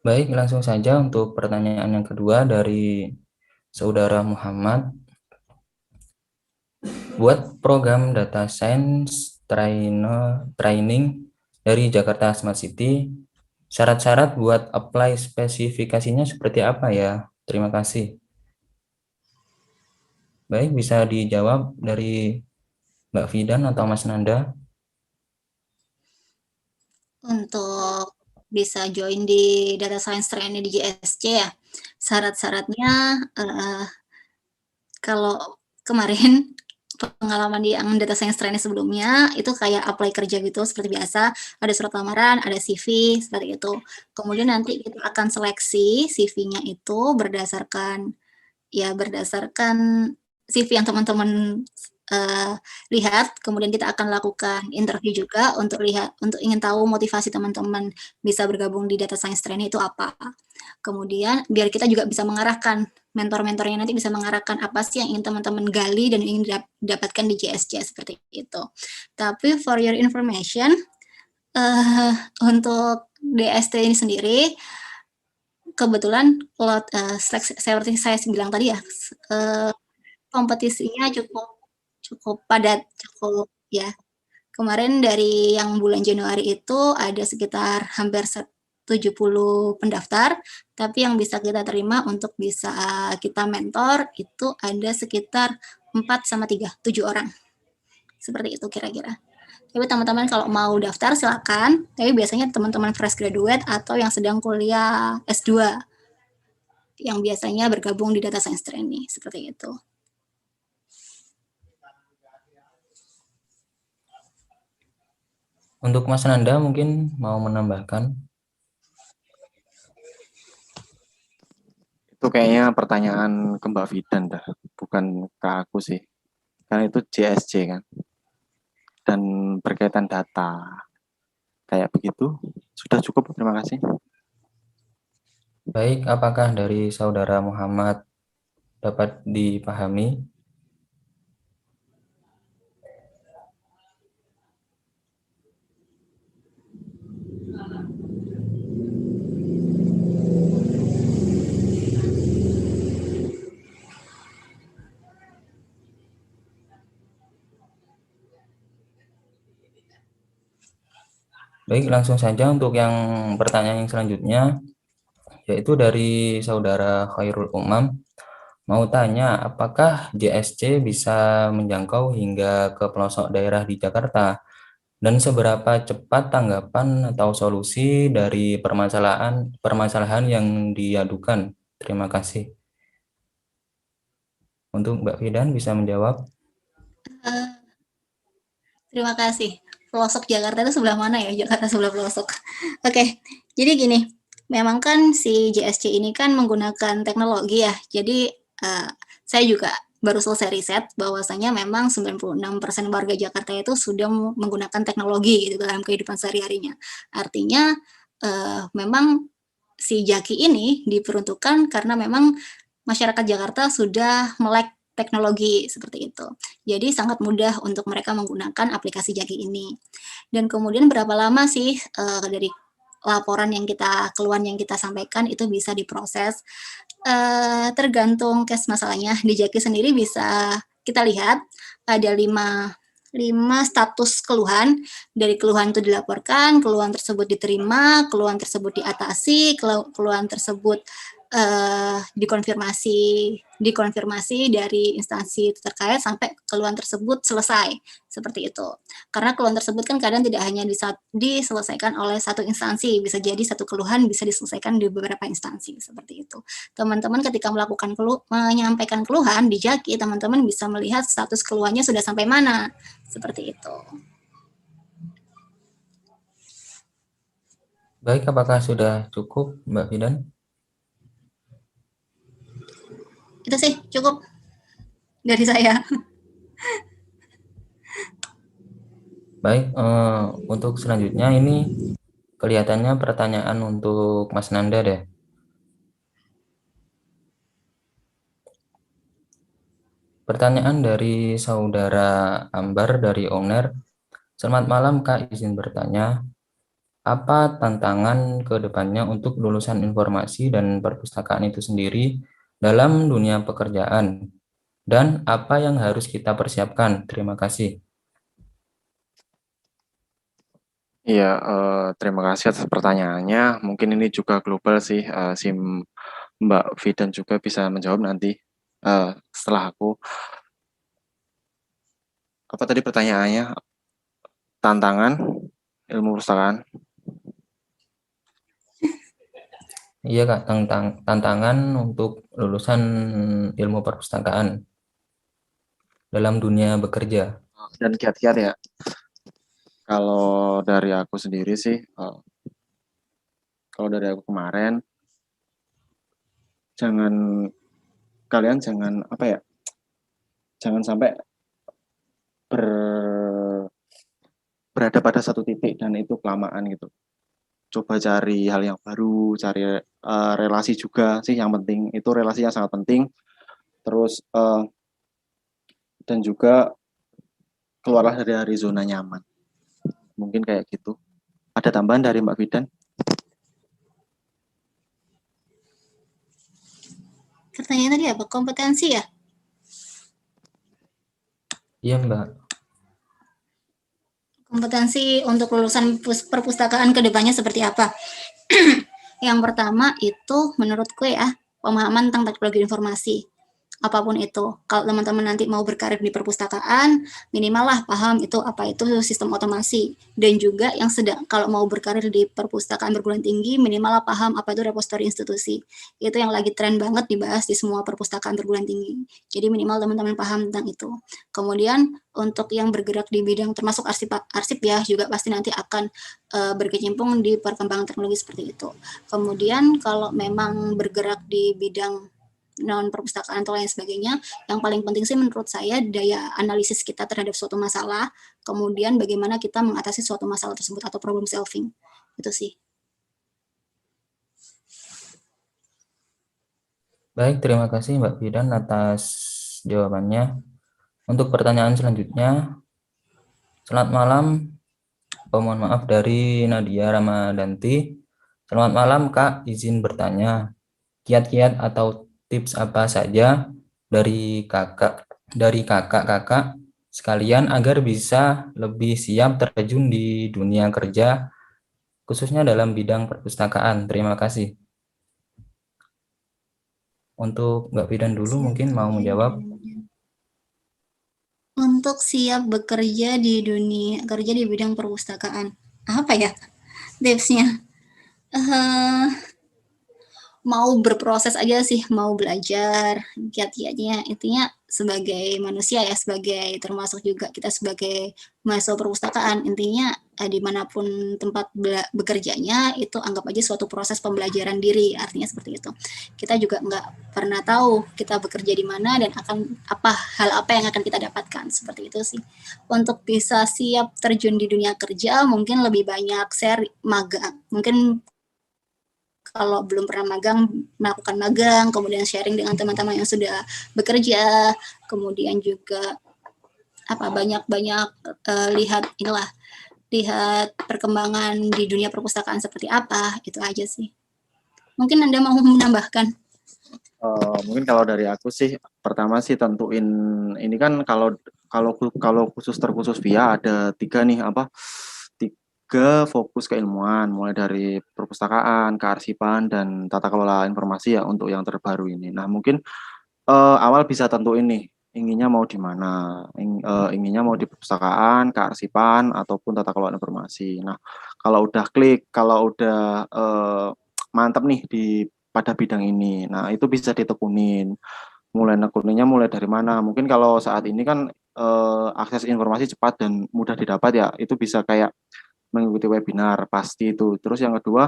Baik, langsung saja untuk pertanyaan yang kedua dari Saudara Muhammad. Buat program Data Science Training dari Jakarta Smart City, syarat-syarat buat apply spesifikasinya seperti apa ya? Terima kasih. Baik, bisa dijawab dari Mbak Fidan atau Mas Nanda. Untuk bisa join di Data Science Training di JSC ya, syarat-syaratnya kalau kemarin pengalaman di yang Data Science Training sebelumnya itu kayak apply kerja gitu seperti biasa, ada surat lamaran, ada CV seperti itu. Kemudian nanti kita akan seleksi CV-nya itu berdasarkan CV yang teman-teman lihat, kemudian kita akan lakukan interview juga untuk ingin tahu motivasi teman-teman bisa bergabung di Data Science Training itu apa. Kemudian biar kita juga bisa mengarahkan, mentor-mentornya nanti bisa mengarahkan apa sih yang ingin teman-teman gali dan ingin dapatkan di JSC seperti itu. Tapi for your information, untuk DST ini sendiri, kebetulan seperti saya bilang tadi ya, kompetisinya cukup padat, cukup ya. Kemarin dari yang bulan Januari itu ada sekitar hampir 70 pendaftar, tapi yang bisa kita terima untuk bisa kita mentor itu ada sekitar 4-3, 7 orang. Seperti itu kira-kira. Tapi teman-teman kalau mau daftar silakan, tapi biasanya teman-teman fresh graduate atau yang sedang kuliah S2 yang biasanya bergabung di Data Science Training, seperti itu. Untuk Mas Nanda mungkin mau menambahkan. Itu kayaknya pertanyaan ke Mbak Fidan dah, bukan ke aku sih. Karena itu JSC kan. Dan berkaitan data. Kayak begitu. Sudah cukup, terima kasih. Baik, apakah dari Saudara Muhammad dapat dipahami? Baik, langsung saja untuk yang pertanyaan yang selanjutnya, yaitu dari Saudara Khairul Umam. Mau tanya, apakah JSC bisa menjangkau hingga ke pelosok daerah di Jakarta? Dan seberapa cepat tanggapan atau solusi dari permasalahan yang diadukan? Terima kasih. Untuk Mbak Fidan bisa menjawab. Eh, Terima kasih. Pelosok Jakarta itu sebelah mana ya? Jakarta sebelah pelosok. Oke, jadi gini, memang kan si JSC ini kan menggunakan teknologi ya. Jadi saya juga baru selesai riset bahwasanya memang 96% warga Jakarta itu sudah menggunakan teknologi gitu dalam kehidupan sehari-harinya. Artinya memang si Jaki ini diperuntukkan karena memang masyarakat Jakarta sudah melek teknologi seperti itu. Jadi sangat mudah untuk mereka menggunakan aplikasi Jaki ini. Dan kemudian berapa lama sih dari laporan yang keluhan yang kita sampaikan itu bisa diproses? Tergantung case masalahnya. Di Jaki sendiri bisa kita lihat ada 5 status keluhan. Dari keluhan itu dilaporkan, keluhan tersebut diterima, keluhan tersebut diatasi, keluhan tersebut dikonfirmasi dari instansi terkait sampai keluhan tersebut selesai, seperti itu. Karena keluhan tersebut kan kadang tidak hanya diselesaikan oleh satu instansi, bisa jadi satu keluhan bisa diselesaikan di beberapa instansi, seperti itu. Teman-teman ketika menyampaikan keluhan di Jaki, teman-teman bisa melihat status keluhannya sudah sampai mana, seperti itu. Baik, apakah sudah cukup Mbak Fidan? Itu sih cukup dari saya. Baik, untuk selanjutnya ini kelihatannya pertanyaan untuk Mas Nanda deh. Pertanyaan dari saudara Ambar dari Owner. Selamat malam Kak, izin bertanya. Apa tantangan ke depannya untuk lulusan informasi dan perpustakaan itu sendiri dalam dunia pekerjaan? Dan apa yang harus kita persiapkan? Terima kasih. Iya, terima kasih atas pertanyaannya. Mungkin ini juga global sih, si Mbak Fidan juga bisa menjawab nanti setelah aku. Apa tadi pertanyaannya? Tantangan ilmu perpustakaan? Iya Kak, tantangan untuk lulusan ilmu perpustakaan dalam dunia bekerja. Dan kiat-kiat ya. Kalau dari aku sendiri sih, kalau dari aku kemarin, kalian jangan apa ya, jangan sampai berada pada satu titik dan itu kelamaan gitu. Coba cari hal yang baru, cari relasi juga sih yang penting. Itu relasi yang sangat penting. Terus dan juga keluarlah dari zona nyaman. Mungkin kayak gitu. Ada tambahan dari Mbak Fidan? Pertanyaan tadi apa? Kompetensi ya? Iya Mbak. Kompetensi untuk lulusan perpustakaan ke depannya seperti apa? Yang pertama itu menurutku ya, pemahaman tentang teknologi informasi. Apapun itu. Kalau teman-teman nanti mau berkarir di perpustakaan, minimal lah paham itu apa itu sistem otomasi. Dan juga yang kalau mau berkarir di perpustakaan perguruan tinggi, minimal lah paham apa itu repositori institusi. Itu yang lagi tren banget dibahas di semua perpustakaan perguruan tinggi. Jadi minimal teman-teman paham tentang itu. Kemudian untuk yang bergerak di bidang termasuk arsip ya, juga pasti nanti akan berkecimpung di perkembangan teknologi seperti itu. Kemudian kalau memang bergerak di bidang non perpustakaan atau lain sebagainya, yang paling penting sih menurut saya daya analisis kita terhadap suatu masalah, kemudian bagaimana kita mengatasi suatu masalah tersebut atau problem solving. Itu sih. Baik, terima kasih Mbak Fidan atas jawabannya. Untuk pertanyaan selanjutnya, selamat malam. Mohon maaf dari Nadia Ramadanti. Selamat malam Kak, izin bertanya. Kiat-kiat atau tips apa saja dari kakak-kakak sekalian agar bisa lebih siap terjun di dunia kerja khususnya dalam bidang perpustakaan. Terima kasih. Untuk Mbak Fidan dulu mungkin mau menjawab. Untuk siap bekerja di dunia kerja di bidang perpustakaan, apa ya tipsnya? Eh, mau berproses aja sih, mau belajar, giat-giatnya. Intinya sebagai manusia ya, sebagai termasuk juga kita sebagai mahasiswa perpustakaan, intinya dimanapun tempat bekerjanya itu anggap aja suatu proses pembelajaran diri, artinya seperti itu. Kita juga nggak pernah tahu kita bekerja di mana dan akan hal apa yang akan kita dapatkan, seperti itu sih. Untuk bisa siap terjun di dunia kerja, mungkin lebih banyak seri magang, mungkin kalau belum pernah magang, melakukan magang, kemudian sharing dengan teman-teman yang sudah bekerja, kemudian juga banyak-banyak lihat perkembangan di dunia perpustakaan seperti apa, itu aja sih. Mungkin Anda mau menambahkan? Mungkin kalau dari aku sih, pertama sih tentuin ini kan kalau khusus terkhusus via ada tiga fokus keilmuan, mulai dari perpustakaan, kearsipan, dan tata kelola informasi ya untuk yang terbaru ini. Nah mungkin awal bisa tentuin nih inginnya mau di mana, inginnya mau di perpustakaan, kearsipan, ataupun tata kelola informasi. Nah kalau udah klik, kalau udah mantap nih pada bidang ini, nah itu bisa ditekunin. Mulai dari mana? Mungkin kalau saat ini kan akses informasi cepat dan mudah didapat ya, itu bisa kayak mengikuti webinar pasti itu. Terus yang kedua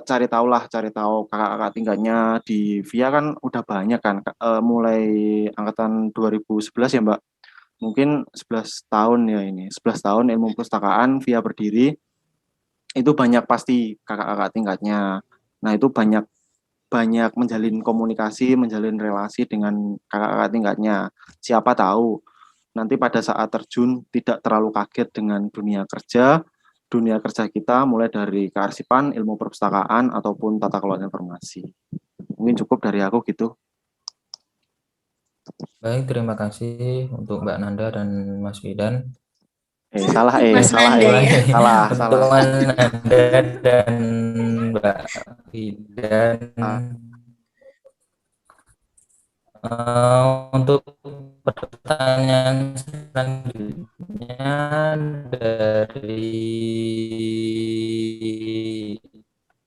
cari tahu kakak-kakak tingkatnya di VIA kan udah banyak kan, mulai angkatan 2011 ya Mbak. Mungkin 11 tahun ya ini, 11 tahun ilmu perpustakaan VIA berdiri, itu banyak pasti kakak-kakak tingkatnya. Nah itu banyak menjalin komunikasi, menjalin relasi dengan kakak-kakak tingkatnya. Siapa tahu nanti pada saat terjun tidak terlalu kaget dengan dunia kerja kita mulai dari kearsipan, ilmu perpustakaan, ataupun tata kelola informasi. Mungkin cukup dari aku gitu. Baik, terima kasih untuk Mbak Nanda dan Mas Fidan. Mas Nanda ya. Untuk Mas Nanda dan Mbak Fidan. Untuk pertanyaan selanjutnya dari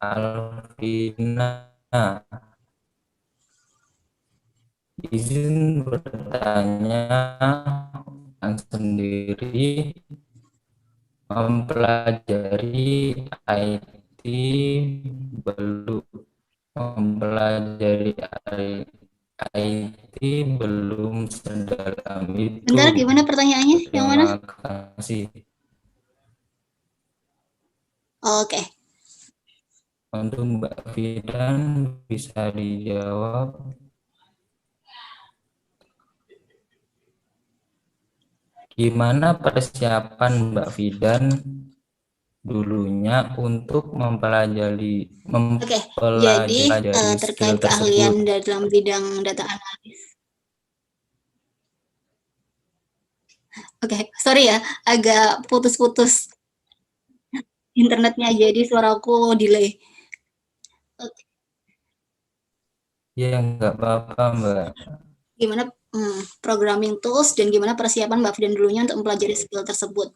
Alvina. Izin bertanya sendiri mempelajari IT belum sedalam itu. Bentar, gimana pertanyaannya? Yang mana? Terima kasih. Oke. Untuk Mbak Fidan bisa dijawab. Gimana persiapan Mbak Fidan dulunya untuk mempelajari jadi terkait keahlian dalam bidang data analis. Sorry ya, agak putus-putus internetnya, jadi suaraku delay. Ya, nggak apa-apa Mbak. Gimana programming tools dan gimana persiapan Mbak Fidan dulunya untuk mempelajari skill tersebut?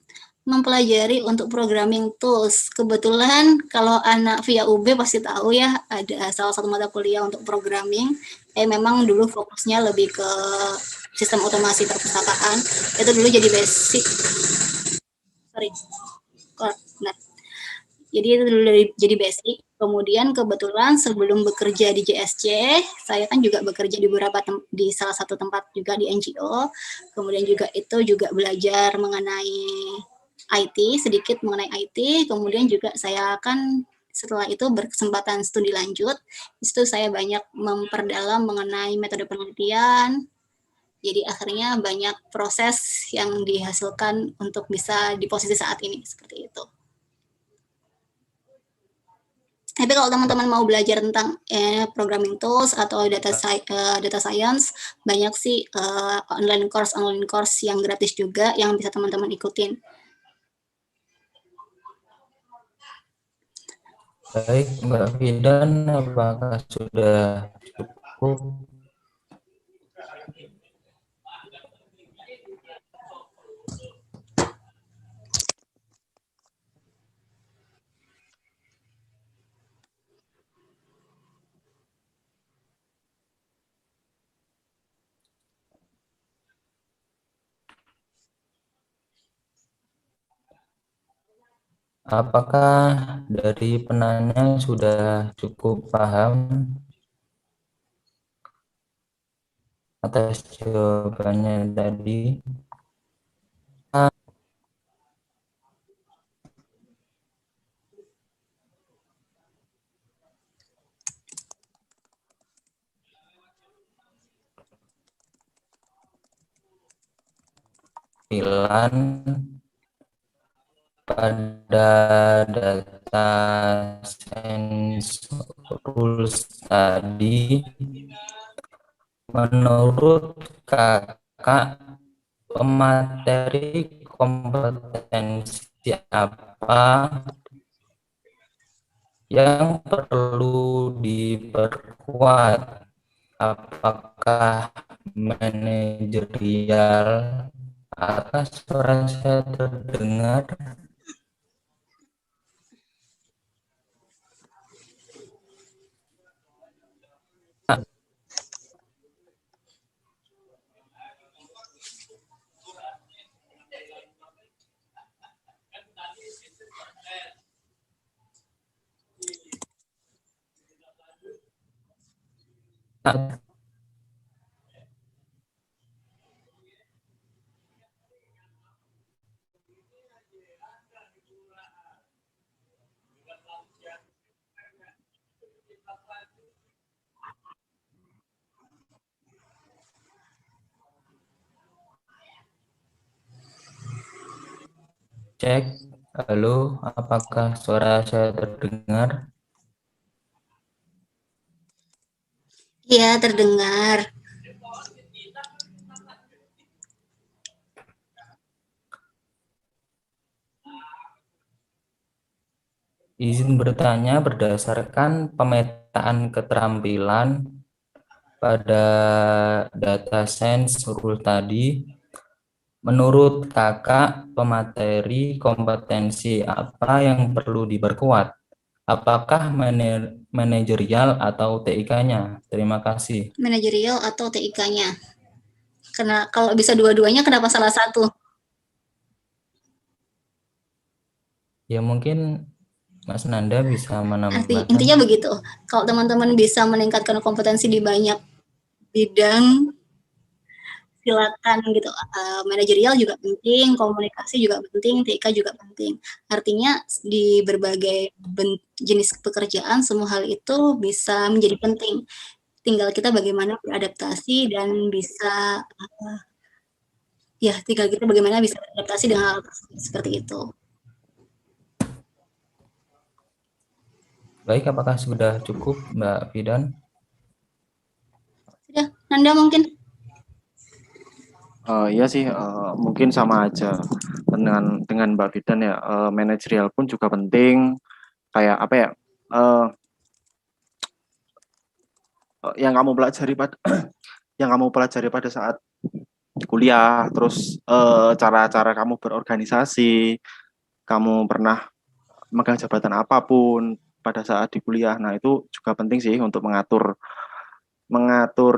Mempelajari untuk programming tools. Kebetulan kalau anak via UB pasti tahu ya, ada salah satu mata kuliah untuk programming. Memang dulu fokusnya lebih ke sistem otomasi perpustakaan. Itu dulu jadi basic. Jadi itu dulu jadi basic. Kemudian kebetulan sebelum bekerja di JSC, saya kan juga bekerja di salah satu tempat juga di NGO. Kemudian juga itu juga belajar mengenai IT, sedikit mengenai IT. Kemudian juga saya akan setelah itu berkesempatan studi lanjut. Di situ saya banyak memperdalam mengenai metode penelitian. Jadi akhirnya banyak proses yang dihasilkan untuk bisa di posisi saat ini seperti itu. Tapi kalau teman-teman mau belajar tentang programming tools atau data science, banyak sih online course yang gratis juga yang bisa teman-teman ikutin. Baik, Mbak Fidan, apakah sudah cukup. Apakah dari penanya sudah cukup paham atas jawabannya tadi? Tampilan pada data science rules tadi, menurut kakak pemateri kompetensi apa yang perlu diperkuat? Apakah manajerial? Atas suara saya terdengar? Cek, halo, apakah suara saya terdengar? Iya, terdengar. Izin bertanya, berdasarkan pemetaan keterampilan pada data science rule tadi, menurut kakak pemateri kompetensi apa yang perlu diperkuat? Apakah manajerial atau TIK-nya? Terima kasih. Manajerial atau TIK-nya? Karena kalau bisa dua-duanya, kenapa salah satu? Ya mungkin Mas Nanda bisa menambahkan. Intinya begitu. Kalau teman-teman bisa meningkatkan kompetensi di banyak bidang, silakan gitu. Manajerial juga penting, komunikasi juga penting, TIK juga penting. Artinya di berbagai jenis pekerjaan, semua hal itu bisa menjadi penting. Tinggal kita bagaimana beradaptasi dan bisa tinggal kita bagaimana bisa beradaptasi dengan hal seperti itu. Baik, apakah sudah cukup, Mbak Fidan? Sudah, Nanda mungkin? Iya sih, mungkin sama aja dengan Mbak Fidan ya. Manajerial pun juga penting. Kayak apa ya? Yang kamu pelajari pada yang kamu pelajari pada saat kuliah, terus cara-cara kamu berorganisasi, kamu pernah megang jabatan apapun pada saat di kuliah. Nah, itu juga penting sih untuk mengatur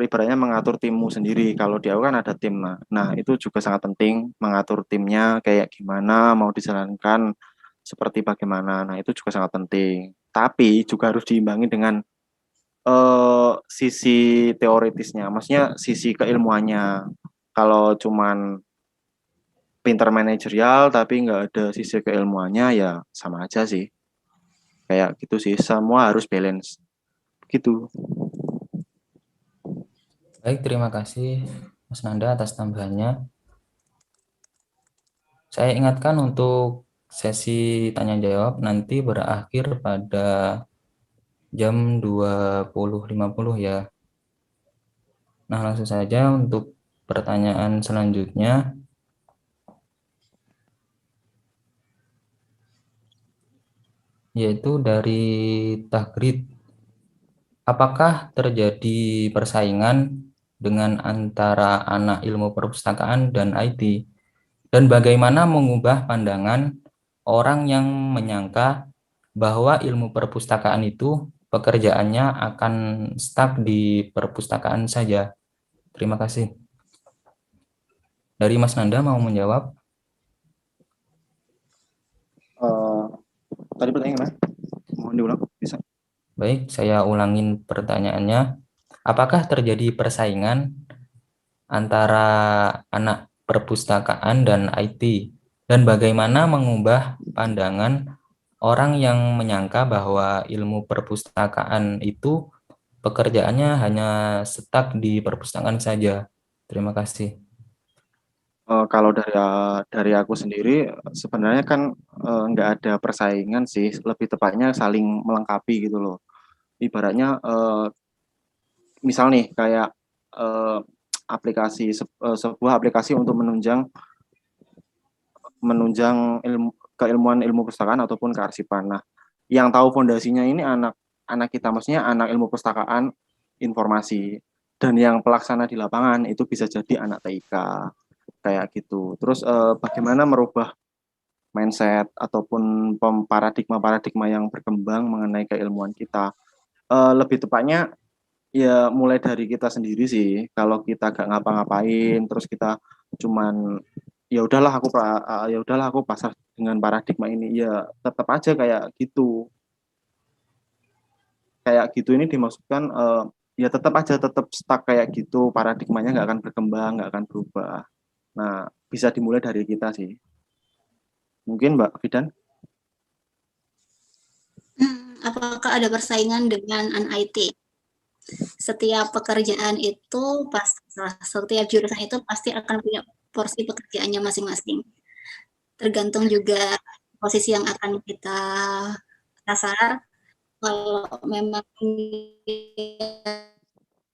ibaratnya mengatur timmu sendiri. Kalau di aku kan ada tim. Nah, itu juga sangat penting mengatur timnya kayak gimana, mau dijalankan seperti bagaimana. Nah, itu juga sangat penting. Tapi juga harus diimbangi dengan sisi teoritisnya, maksudnya sisi keilmuannya. Kalau cuman pinter manajerial tapi nggak ada sisi keilmuannya, ya sama aja sih. Kayak gitu sih, semua harus balance. Gitu. Baik, terima kasih Mas Nanda atas tambahannya. Saya ingatkan untuk sesi tanya jawab nanti berakhir pada jam 20.50 ya. Nah, langsung saja untuk pertanyaan selanjutnya. Yaitu dari Tahgrid. apakah terjadi persaingan dengan antara anak ilmu perpustakaan dan IT? Dan bagaimana mengubah pandangan orang yang menyangka bahwa ilmu perpustakaan itu pekerjaannya akan stuck di perpustakaan saja? Terima kasih. Dari Mas Nanda mau menjawab? Tadi pertanyaannya gimana? Mohon diulang, bisa? Baik, saya ulangin pertanyaannya. Apakah terjadi persaingan antara anak perpustakaan dan IT? Dan bagaimana mengubah pandangan orang yang menyangka bahwa ilmu perpustakaan itu pekerjaannya hanya stuck di perpustakaan saja? Terima kasih. Kalau dari aku sendiri sebenarnya kan nggak ada persaingan sih, lebih tepatnya saling melengkapi gitu loh. Ibaratnya misal nih kayak sebuah aplikasi untuk menunjang keilmuan ilmu perpustakaan ataupun kearsipan. Nah, yang tahu fondasinya ini anak kita, maksudnya anak ilmu perpustakaan informasi, dan yang pelaksana di lapangan itu bisa jadi anak TIK kayak gitu. Terus bagaimana merubah mindset ataupun paradigma yang berkembang mengenai keilmuan kita. Lebih tepatnya ya mulai dari kita sendiri sih. Kalau kita gak ngapa-ngapain, terus kita cuman ya udahlah aku pasrah dengan paradigma ini, ya tetap aja kayak gitu. Kayak gitu ini dimaksudkan ya tetap stuck kayak gitu, paradigmanya nggak akan berkembang, nggak akan berubah. Nah, bisa dimulai dari kita sih. Mungkin Mbak Fidan? Apakah ada persaingan dengan IT? Setiap pekerjaan itu setiap jurusan itu pasti akan punya porsi pekerjaannya masing-masing. Tergantung juga posisi yang akan kita sasar. Kalau memang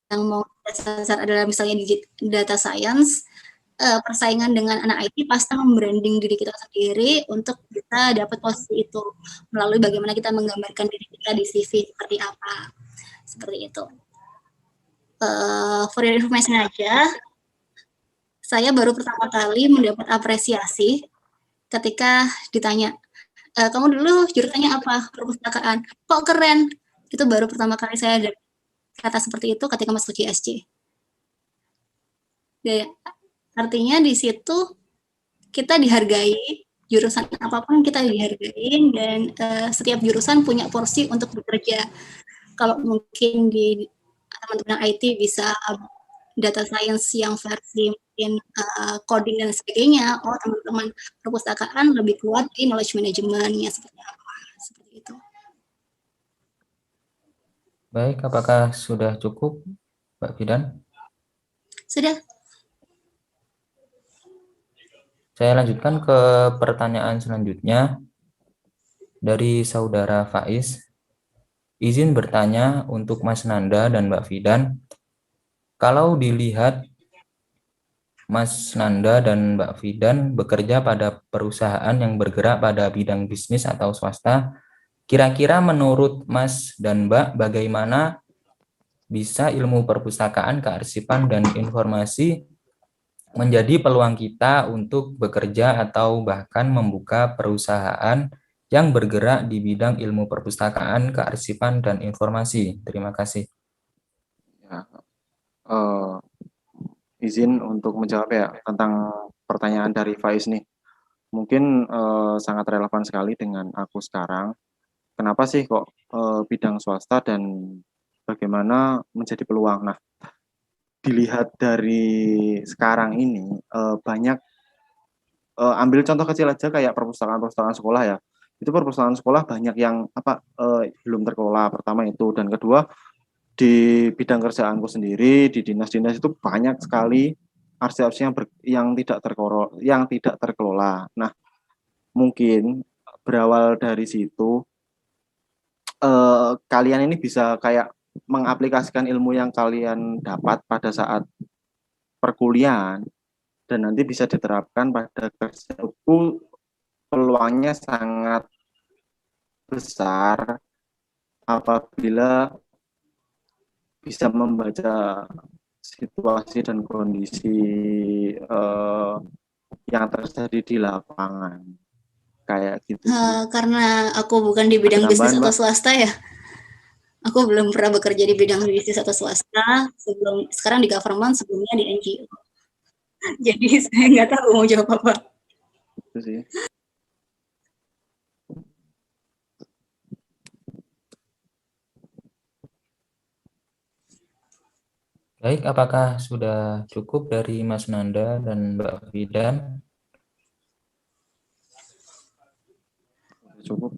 yang mau kita sasar adalah misalnya di data science, persaingan dengan anak IT pasti membranding diri kita sendiri untuk kita dapat posisi itu melalui bagaimana kita menggambarkan diri kita di CV seperti apa, seperti itu. For your information aja, saya baru pertama kali mendapat apresiasi ketika ditanya, kamu dulu jurusannya apa? Perpustakaan. Kok keren? Itu baru pertama kali saya ada kata seperti itu ketika masuk GSC. Artinya di situ kita dihargai, jurusan apapun kita dihargai, dan setiap jurusan punya porsi untuk bekerja. Kalau mungkin di teman-teman IT bisa data science yang versi mungkin coding dan sebagainya, teman-teman perpustakaan lebih kuat di knowledge management-nya seperti apa, seperti itu. Baik, apakah sudah cukup, Mbak Fidan? Sudah. Saya lanjutkan ke pertanyaan selanjutnya dari saudara Faiz. Izin bertanya untuk Mas Nanda dan Mbak Fidan. Kalau dilihat Mas Nanda dan Mbak Fidan bekerja pada perusahaan yang bergerak pada bidang bisnis atau swasta, kira-kira menurut Mas dan Mbak bagaimana bisa ilmu perpustakaan, kearsipan, dan informasi menjadi peluang kita untuk bekerja atau bahkan membuka perusahaan yang bergerak di bidang ilmu perpustakaan, kearsipan, dan informasi? Terima kasih. Ya, izin untuk menjawab ya tentang pertanyaan dari Faiz nih. Mungkin sangat relevan sekali dengan aku sekarang. Kenapa sih kok bidang swasta dan bagaimana menjadi peluang? Nah, dilihat dari sekarang ini banyak, ambil contoh kecil aja kayak perpustakaan sekolah ya. Itu perpustakaan sekolah banyak yang belum terkelola, pertama itu, dan kedua di bidang kerjaanku sendiri di dinas-dinas itu banyak sekali arsip-arsip yang tidak terkelola. Nah, mungkin berawal dari situ kalian ini bisa kayak mengaplikasikan ilmu yang kalian dapat pada saat perkuliahan dan nanti bisa diterapkan pada kerja. Itu peluangnya sangat besar apabila bisa membaca situasi dan kondisi yang terjadi di lapangan kayak gitu sih. Karena aku bukan di bidang Ada bisnis tambahan, atau Mbak? swasta ya. Aku belum pernah bekerja di bidang bisnis atau swasta. Sekarang di government, sebelumnya di NGO. Jadi saya nggak tahu mau jawab apa. Itu sih. Baik, apakah sudah cukup dari Mas Nanda dan Mbak Fidan? Cukup.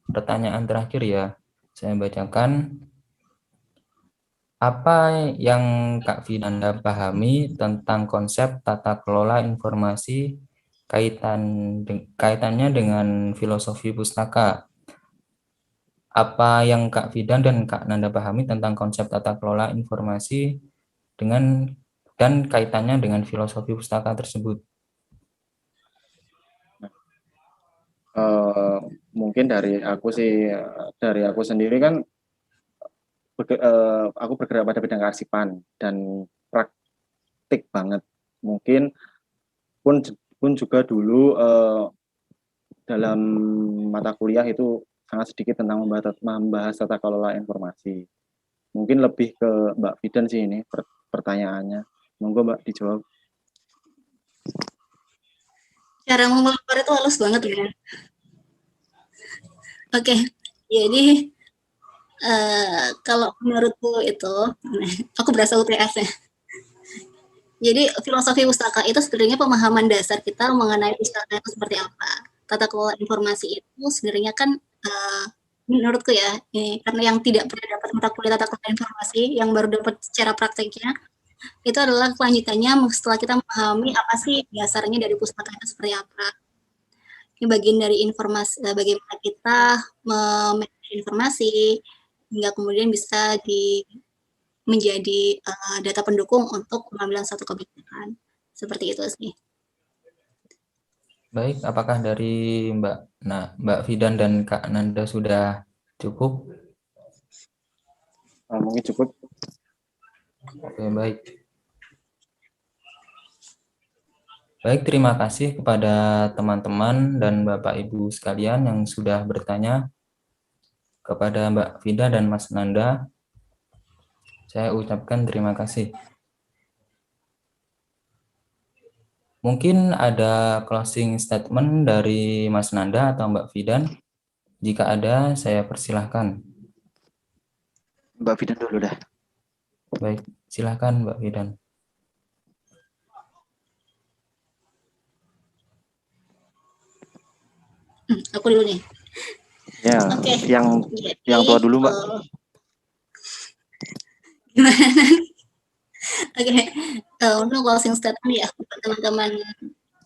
Pertanyaan terakhir ya, saya bacakan. Apa yang Kak Fidanda pahami tentang konsep tata kelola informasi kaitannya dengan filosofi pustaka? Apa yang Kak Fidan dan Kak Nanda pahami tentang konsep tata kelola informasi dan kaitannya dengan filosofi pustaka tersebut? Mungkin dari aku sendiri kan aku bergerak pada bidang kearsipan dan praktik banget. Mungkin pun juga dulu dalam mata kuliah itu sangat sedikit tentang membahas tata kelola informasi. Mungkin lebih ke Mbak Fidan sih ini pertanyaannya. Monggo Mbak dijawab. Cara memelopor itu halus banget ya. Oke, jadi kalau menurutku itu, aku berasa UTS ya. Jadi filosofi pustaka itu sebenarnya pemahaman dasar kita mengenai pustaka itu seperti apa. Tata kelola informasi itu sebenarnya kan menurutku ya, karena yang tidak pernah dapat mata kuliah tata kelola informasi, yang baru dapat secara prakteknya, itu adalah kelanjutannya setelah kita memahami apa sih dasarnya dari pustaka itu seperti apa. Ini bagian dari informasi, bagaimana kita memanage informasi, hingga kemudian bisa menjadi data pendukung untuk pengambilan satu kebijakan. Seperti itu sih. Baik, apakah dari Mbak Fidan dan Kak Nanda sudah cukup? Mungkin cukup. Oke, baik. Baik, terima kasih kepada teman-teman dan Bapak Ibu sekalian yang sudah bertanya. Kepada Mbak Vida dan Mas Nanda, saya ucapkan terima kasih. Mungkin ada closing statement dari Mas Nanda atau Mbak Fidan. Jika ada, saya persilahkan. Mbak Fidan dulu dah. Baik, silahkan Mbak Fidan. Aku dulu nih. Ya, Oke. yang tua dulu Mbak. Gimana? Oke, untuk closing statement ya buat teman-teman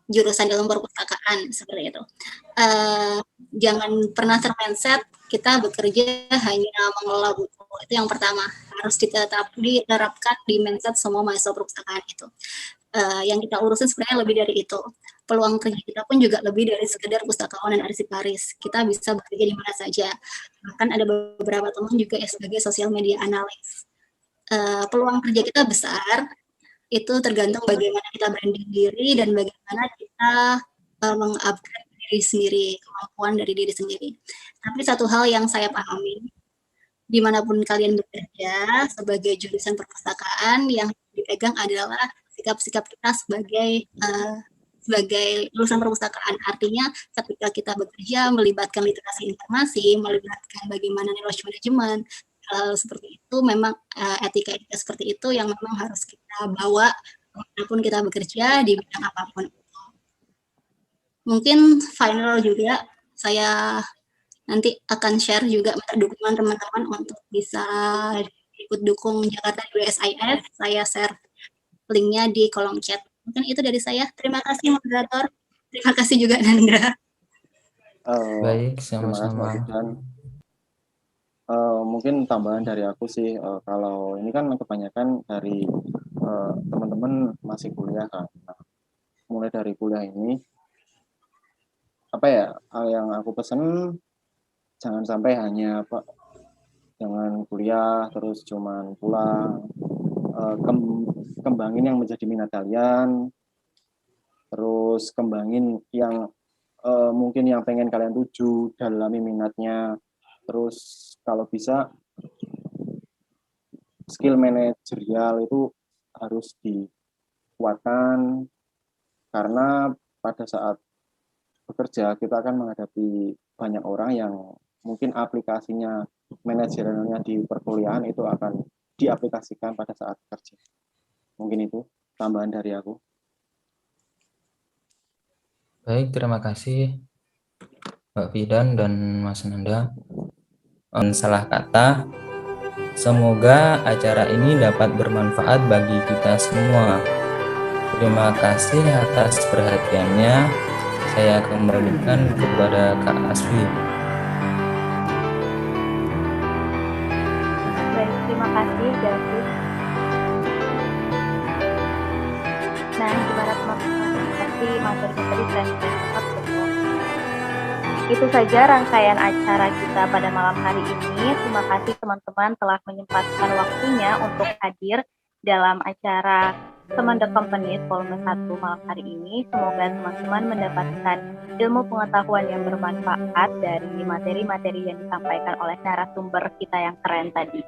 jurusan ilmu perpustakaan seperti itu. Jangan pernah termindset kita bekerja hanya mengelola buku. Itu yang pertama, harus diterapkan di mindset semua mahasiswa perpustakaan itu. Yang kita urusin sebenarnya lebih dari itu. Peluang kerja kita pun juga lebih dari sekedar pustakawan dan arsiparis. Kita bisa bekerja di mana saja. Bahkan ada beberapa teman juga sebagai social media analis. Peluang kerja kita besar, itu tergantung bagaimana kita branding diri dan bagaimana kita mengupgrade diri sendiri, kemampuan dari diri sendiri. Tapi satu hal yang saya pahami, dimanapun kalian bekerja sebagai jurusan perpustakaan, yang dipegang adalah sikap-sikap kita sebagai lulusan perpustakaan. Artinya ketika kita bekerja melibatkan literasi informasi, melibatkan bagaimana knowledge management, seperti itu memang etika seperti itu yang memang harus kita bawa walaupun kita bekerja di bidang apapun. Mungkin final juga saya nanti akan share juga dukungan teman-teman untuk bisa ikut dukung Jakarta USIS. Saya share linknya di kolom chat. Mungkin itu dari saya. Terima kasih moderator. Terima kasih juga Nanda. Baik, sama-sama. Mungkin tambahan dari aku sih, kalau ini kan kebanyakan dari teman-teman masih kuliah kan. Nah, mulai dari kuliah ini yang aku pesen jangan sampai hanya jangan kuliah terus cuman pulang, kembangin yang menjadi minat kalian, terus kembangin yang mungkin yang pengen kalian tuju, dalami minatnya, terus kalau bisa skill manajerial itu harus dikuatkan, karena pada saat bekerja kita akan menghadapi banyak orang yang mungkin aplikasinya manajerialnya di perkuliahan itu akan diaplikasikan pada saat kerja. Mungkin itu tambahan dari aku. Baik, terima kasih Mbak Fidan dan Mas Nanda. Salah kata, semoga acara ini dapat bermanfaat bagi kita semua. Terima kasih atas perhatiannya. Saya kembalikan kepada Kak Asfi. Baik, terima kasih David. Nah, gimana teman-teman? Seperti materinya tadi saya sangat betul. Itu saja rangkaian acara kita pada malam hari ini. Terima kasih teman-teman telah menyempatkan waktunya untuk hadir dalam acara Teman The Company volume 1 malam hari ini. Semoga teman-teman mendapatkan ilmu pengetahuan yang bermanfaat dari materi-materi yang disampaikan oleh narasumber kita yang keren tadi.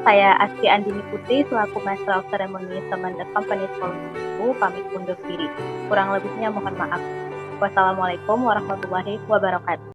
Saya Asti Andini Putri selaku Master of Ceremony Teman The Company volume 1 pamit undur diri. Kurang lebihnya mohon maaf. Wassalamualaikum warahmatullahi wabarakatuh.